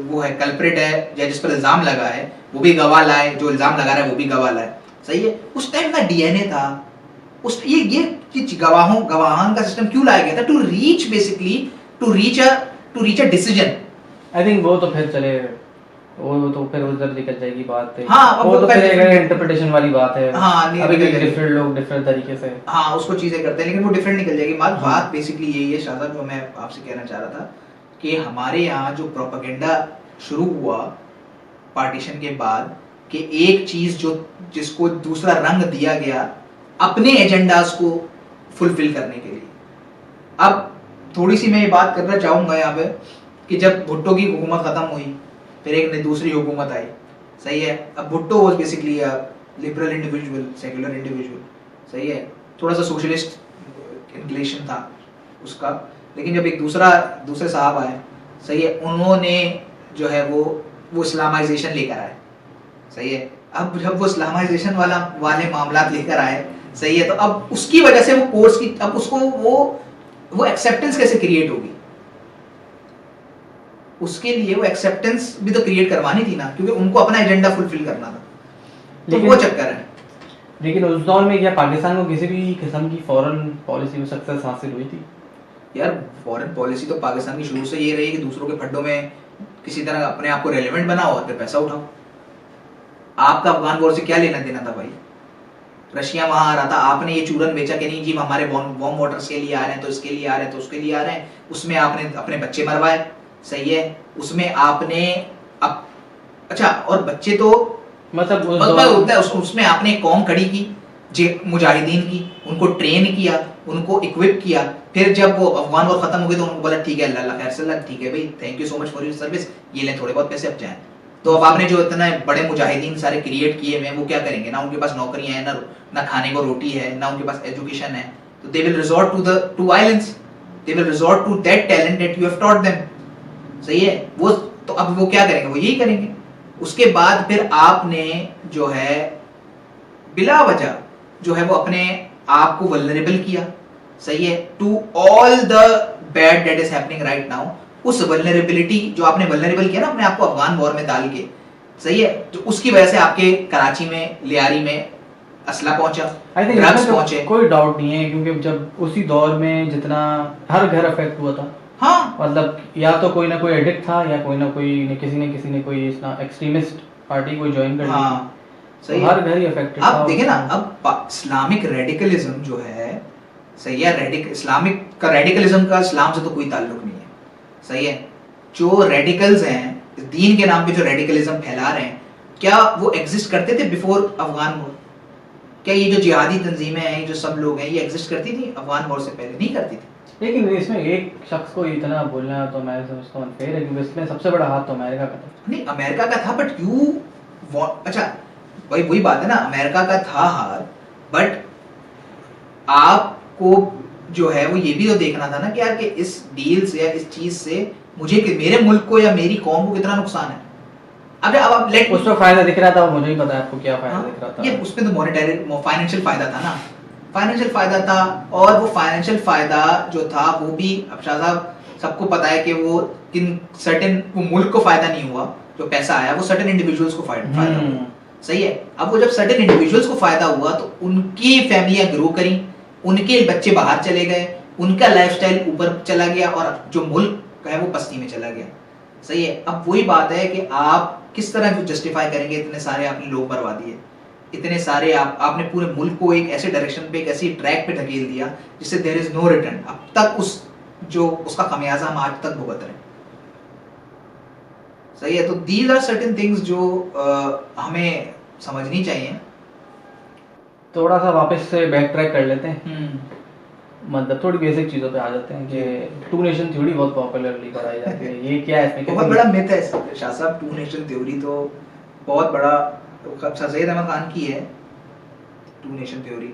वो है कल्प्रिट है या जिस पर इल्जाम लगा है वो भी गवाह लाए, जो इल्जाम लगा रहा है वो भी गवाह लाए, सही है। उस टाइम ना डीएनए था, उस ये गवाहान का सिस्टम क्यों लाया गया था, to reach basically to reach a decision. I think वो तो फिर चले, वो तो फिर उधर निकल जाएगी बात है। हाँ, वो तो फिर एक इंटरप्रिटेशन वाली बात है। हाँ, अभी डिफरेंट लोग डिफरेंट तरीके से हाँ उसको चीजें करते हैं, लेकिन वो डिफरेंट निकल जाएगी बात बेसिकली यही है शायद जो मैं आपसे कहना चाह रहा था कि हमारे यहाँ जो प्रोपेगेंडा शुरू हुआ पार्टीशन के बाद कि एक चीज जो जिसको दूसरा रंग दिया गया अपने एजेंडास को फुलफिल करने के लिए। अब थोड़ी सी मैं ये बात करना चाहूंगा यहाँ पे कि जब भुट्टो की हुकूमत खत्म हुई फिर एक दूसरी हुकूमत आई, सही है। अब Bhutto was basically a liberal individual, secular individual, सही है, थोड़ा सा सोशलिस्ट इंक्लिनेशन था उसका, लेकिन जब एक दूसरे साहब आए, सही है, उन्होंने जो है वो इस्लामाइजेशन लेकर आए, सही है। अब जब वो इस्लामाइजेशन वाले मामला लेकर आए, सही है, तो अब उसकी वजह से वो कोर्स की अब उसको वो एक्सेप्टेंस कैसे क्रिएट होगी, उसके लिए वो एक्सेप्टेंस भी तो क्रिएट करवानी थी ना, क्योंकि उनको अपना एजेंडा फुलफिल करना था, तो वो चक्कर है। लेकिन उस दौर में क्या पाकिस्तान को किसी भी किस्म की फॉरेन पॉलिसी में सक्सेस हासिल हुई थी? यार फॉरेन पॉलिसी तो पाकिस्तान की शुरू से ये रही कि दूसरों के फड्डों में किसी तरह अपने आप को रेलेवेंट बनाओ और फिर पैसा उठाओ। आपका अफगान वॉर से क्या लेना देना था भाई? रशिया वहां आ रहा था, आपने ये चूरन बेचा कि नहीं जी हमारे बॉम्ब वाटर्स के लिए आ रहे हैं, तो इसके लिए आ रहे हैं, तो उसके लिए आ रहे हैं, उसमें आपने अपने बच्चे मरवाए, सही है, उसमें आपने अच्छा, और बच्चे तो मतलब उसमें आपने कौम खड़ी की मुजाहिदीन की, उनको ट्रेन किया, उनको इक्विप किया, फिर जब वो अफगान वॉर खत्म हो गई तो उनको बोला ठीक है अल्लाह खैर से, ठीक है भाई, thank you so much for your service, ये ले थोड़े बहुत पैसे अब जाएं। तो अब आपने जो इतने बड़े मुजाहिदीन सारे क्रिएट किए हुए, वो क्या करेंगे? ना उनके पास नौकरियां हैं, ना खाने को रोटी है, ना उनके पास एजुकेशन है, तो they will resort to violence, they will resort to that talent that you have taught them, सही है। वो तो अब वो क्या करेंगे? वो यही करेंगे। उसके बाद फिर आपने जो है बिला वजह जो है वो अपने आप को वल्नरेबल किया, सही है, to all the bad that is happening right now. उस वल्नरेबिलिटी जो आपने वल्नरेबल किया ना अपने आप को अफगान वॉर में डाल के, सही है, तो उसकी वजह से आपके कराची में, लियारी में असला पहुंचा, ड्रग्स पहुंचे। कोई डाउट नहीं है, क्योंकि जब उसी दौर में जितना हर घर अफेक्ट हुआ था, हाँ, मतलब या तो कोई ना कोई एडिक्ट था या कोई ना कोई किसी ने कोई एक्सट्रीमिस्ट पार्टी को ज्वाइन कर लिया, सही है, हर घर ही अफेक्टेड था। अब देखिए ना, अब इस्लामिक रेडिकलिज्म जो है, सही है, इस्लामिक का रेडिकलिज्म का इस्लाम से तो कोई ताल्लुक नहीं है, सही है। जो रेडिकल्स हैं दीन के नाम पे जो रेडिकलिज्म फैला रहे हैं, क्या वो एग्जिस्ट करते थे बिफोर अफगान वॉर? क्या ये जो जिहादी तंजीमें हैं, जो सब लोग हैं, ये एग्जिस्ट करती थी अफगान वॉर से पहले? नहीं करती थी। लेकिन इसमें एक शख्स को इतना बोलना तो मैं समझता हूँ अनफेयर है, क्योंकि इसमें सबसे बड़ा हाथ तो अमेरिका का था। नहीं, अमेरिका का था, बट अच्छा भाई वही बात है ना, अमेरिका का था हाथ, बट आपको जो है वो ये भी तो देखना था ना कि यार कि इस डील से या इस चीज से मुझे मेरे मुल्क को या मेरी कौम को कितना नुकसान है। अब आप लेट उसमें फायदा दिख रहा था, मुझे ही पता है आपको क्या फायदा दिख रहा था। ये उसमें तो मॉनेटरी फाइनेंशियल फायदा था ना, फाइनेंशियल फायदा था, और वो फाइनेंशियल फायदा जो था वो भी अब शाह साहब सबको पता है कि वो किन सर्टेन वो मुल्क को फायदा नहीं हुआ, जो पैसा आया वो सर्टेन इंडिविजुअल्स को फायदा हुआ, सही है। अब वो जब सर्टेन इंडिविजुअल्स को फायदा हुआ तो उनकी फैमिलियां ग्रो करी, उनके बच्चे बाहर चले गए, उनका लाइफस्टाइल ऊपर चला गया, और जो मुल्क है वो पस्ती में चला गया, सही है। अब वही बात है कि आप किस तरह जस्टिफाई करेंगे इतने सारे आपने लोग बर्बाद दिए, इतने सारे आपने पूरे मुल्क को एक ऐसे डायरेक्शन पे, एक ऐसी ट्रैक पे ढकेल दिया जिससे देयर इज नो रिटर्न। अब तक उसका खमियाजा हम आज तक भुगत रहे हैं, सही है। तो दीज आर सर्टेन थिंग्स जो हमें समझनी चाहिए। थोड़ा सा वापस से बैक ट्रैक कर लेते हैं, मतलब थोड़ी बेसिक चीजों पे आ जाते हैं कि टू नेशन थ्योरी बहुत पॉपुलरली पढ़ाई जाती है, ये क्या है? इसमें बहुत बड़ा मिथ है शाह साहब, टू नेशन थ्योरी तो बहुत बड़ा सैयद अहमद खान की है टू नेशन थ्योरी,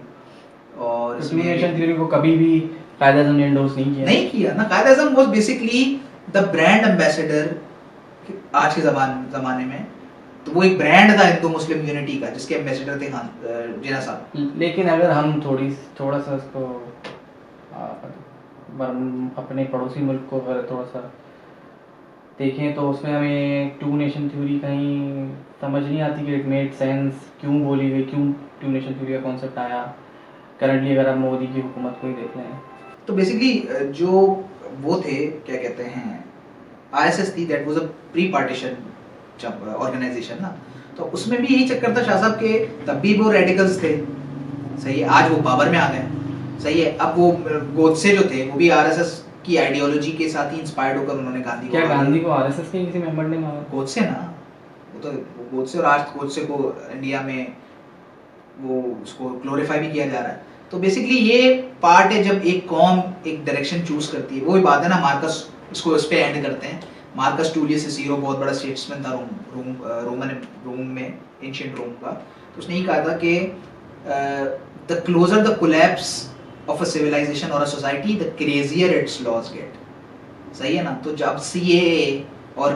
और टू नेशन थ्योरी को कभी भी कायद-ए-आज़म ने एंडोर्स नहीं किया ना। Quaid-e-Azam was basically the brand ambassador आज के ज़माने में, तो वो एक ब्रांड था हिंदू मुस्लिम यूनिटी का, जिसके एम्बेसडर थे खान जिन्ना साहब। लेकिन अगर हम थोड़ा सा उसको अपने पड़ोसी मुल्क को अगर थोड़ा सा देखें तो उसमें हमें टू नेशन थ्योरी कहीं समझ नहीं आती कि इट मेड सेंस, क्यों बोली गई, क्यों टू नेशन थ्योरी का कॉन्सेप्ट आया करंटली अगर आप मोदी की हुकूमत को ही देख लें। तो बेसिकली जो वो थे, क्या कहते हैं, आईएसएस थी, that was a pre partition organisation ना, तो उसमें भी यही चक्कर था शाह साहब के, तब भी वो रेडिकल्स थे, सही है, आज वो पावर में आ गए, सही है। अब वो गोडसे जो थे वो भी आरएसएस की आइडियोलॉजी के साथ ही इंस्पायर्ड होकर उन्होंने गांधी को, क्या गांधी को आरएसएस के किसी मेंबर ने मारा? गोडसे ना, वो तो गोडसे, और आज गोडसे को इंडिया में वो उसको ग्लोरीफाई भी किया जा रहा है। तो बेसिकली ये पार्ट है जब एक कौम एक डायरेक्शन चूज करती है, वो ही बात है ना, मार्कस, इसको इस पे एंड करते हैं। मार्कस टूलियस सिसीरो बहुत बड़ा स्टेट्समैन था रोम में, एंशिएंट रोम का, तो उसने ही कहा था कि the closer the collapse of a civilisation और a society the crazier its laws get, सही है ना। तो जब सीएए और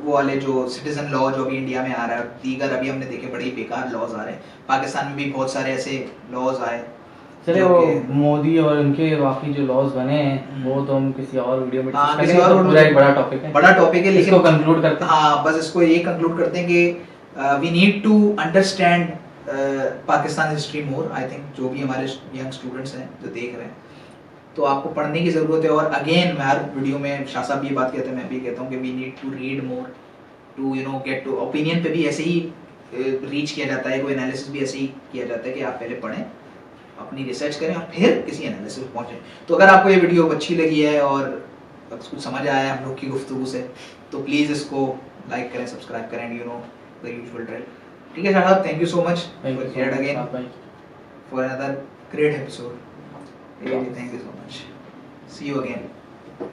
वो वाले जो सिटीजन लॉ जो अभी इंडिया में आ रहा है, दीगर अभी हमने देखे बड़े ही बेकार लॉज आ रहे हैं, पाकिस्तान में भी बहुत सारे ऐसे लॉज आए। चले वो मोदी और उनके बाकी जो लॉज बने हैं वो तो हम किसी और वीडियो में डिस्कस करेंगे, तो पूरा एक बड़ा टॉपिक है, लेकिन इसको कंक्लूड करते हैं। हाँ, बस इसको ये कंक्लूड करते हैं कि we need to understand Pakistan history more. I think जो भी हमारे यंग स्टूडेंट्स हैं जो देख रहे हैं, तो आपको पढ़ने की ज़रूरत है। और अगेन मैं हर वीडियो में शाह साहब ये बात कहते हैं, मैं भी कहता हूँ कि we need to read more to get to opinion पे भी ऐसे ही रीच किया जाता है, कोई एनालिसिस भी ऐसे ही किया जाता है कि आप पहले पढ़ें, अपनी रिसर्च करें और फिर किसी एनालिसिस पे पहुँचें। तो अगर आपको ये वीडियो अच्छी लगी है और कुछ समझ आया है हम लोग की गुफ्तगू से, तो प्लीज़ इसको लाइक करें, सब्सक्राइब करें, द यूजुअल ड्रिल। ठीक है शाह साहब, thank you so much for another great episode. Thank you so much. See you again.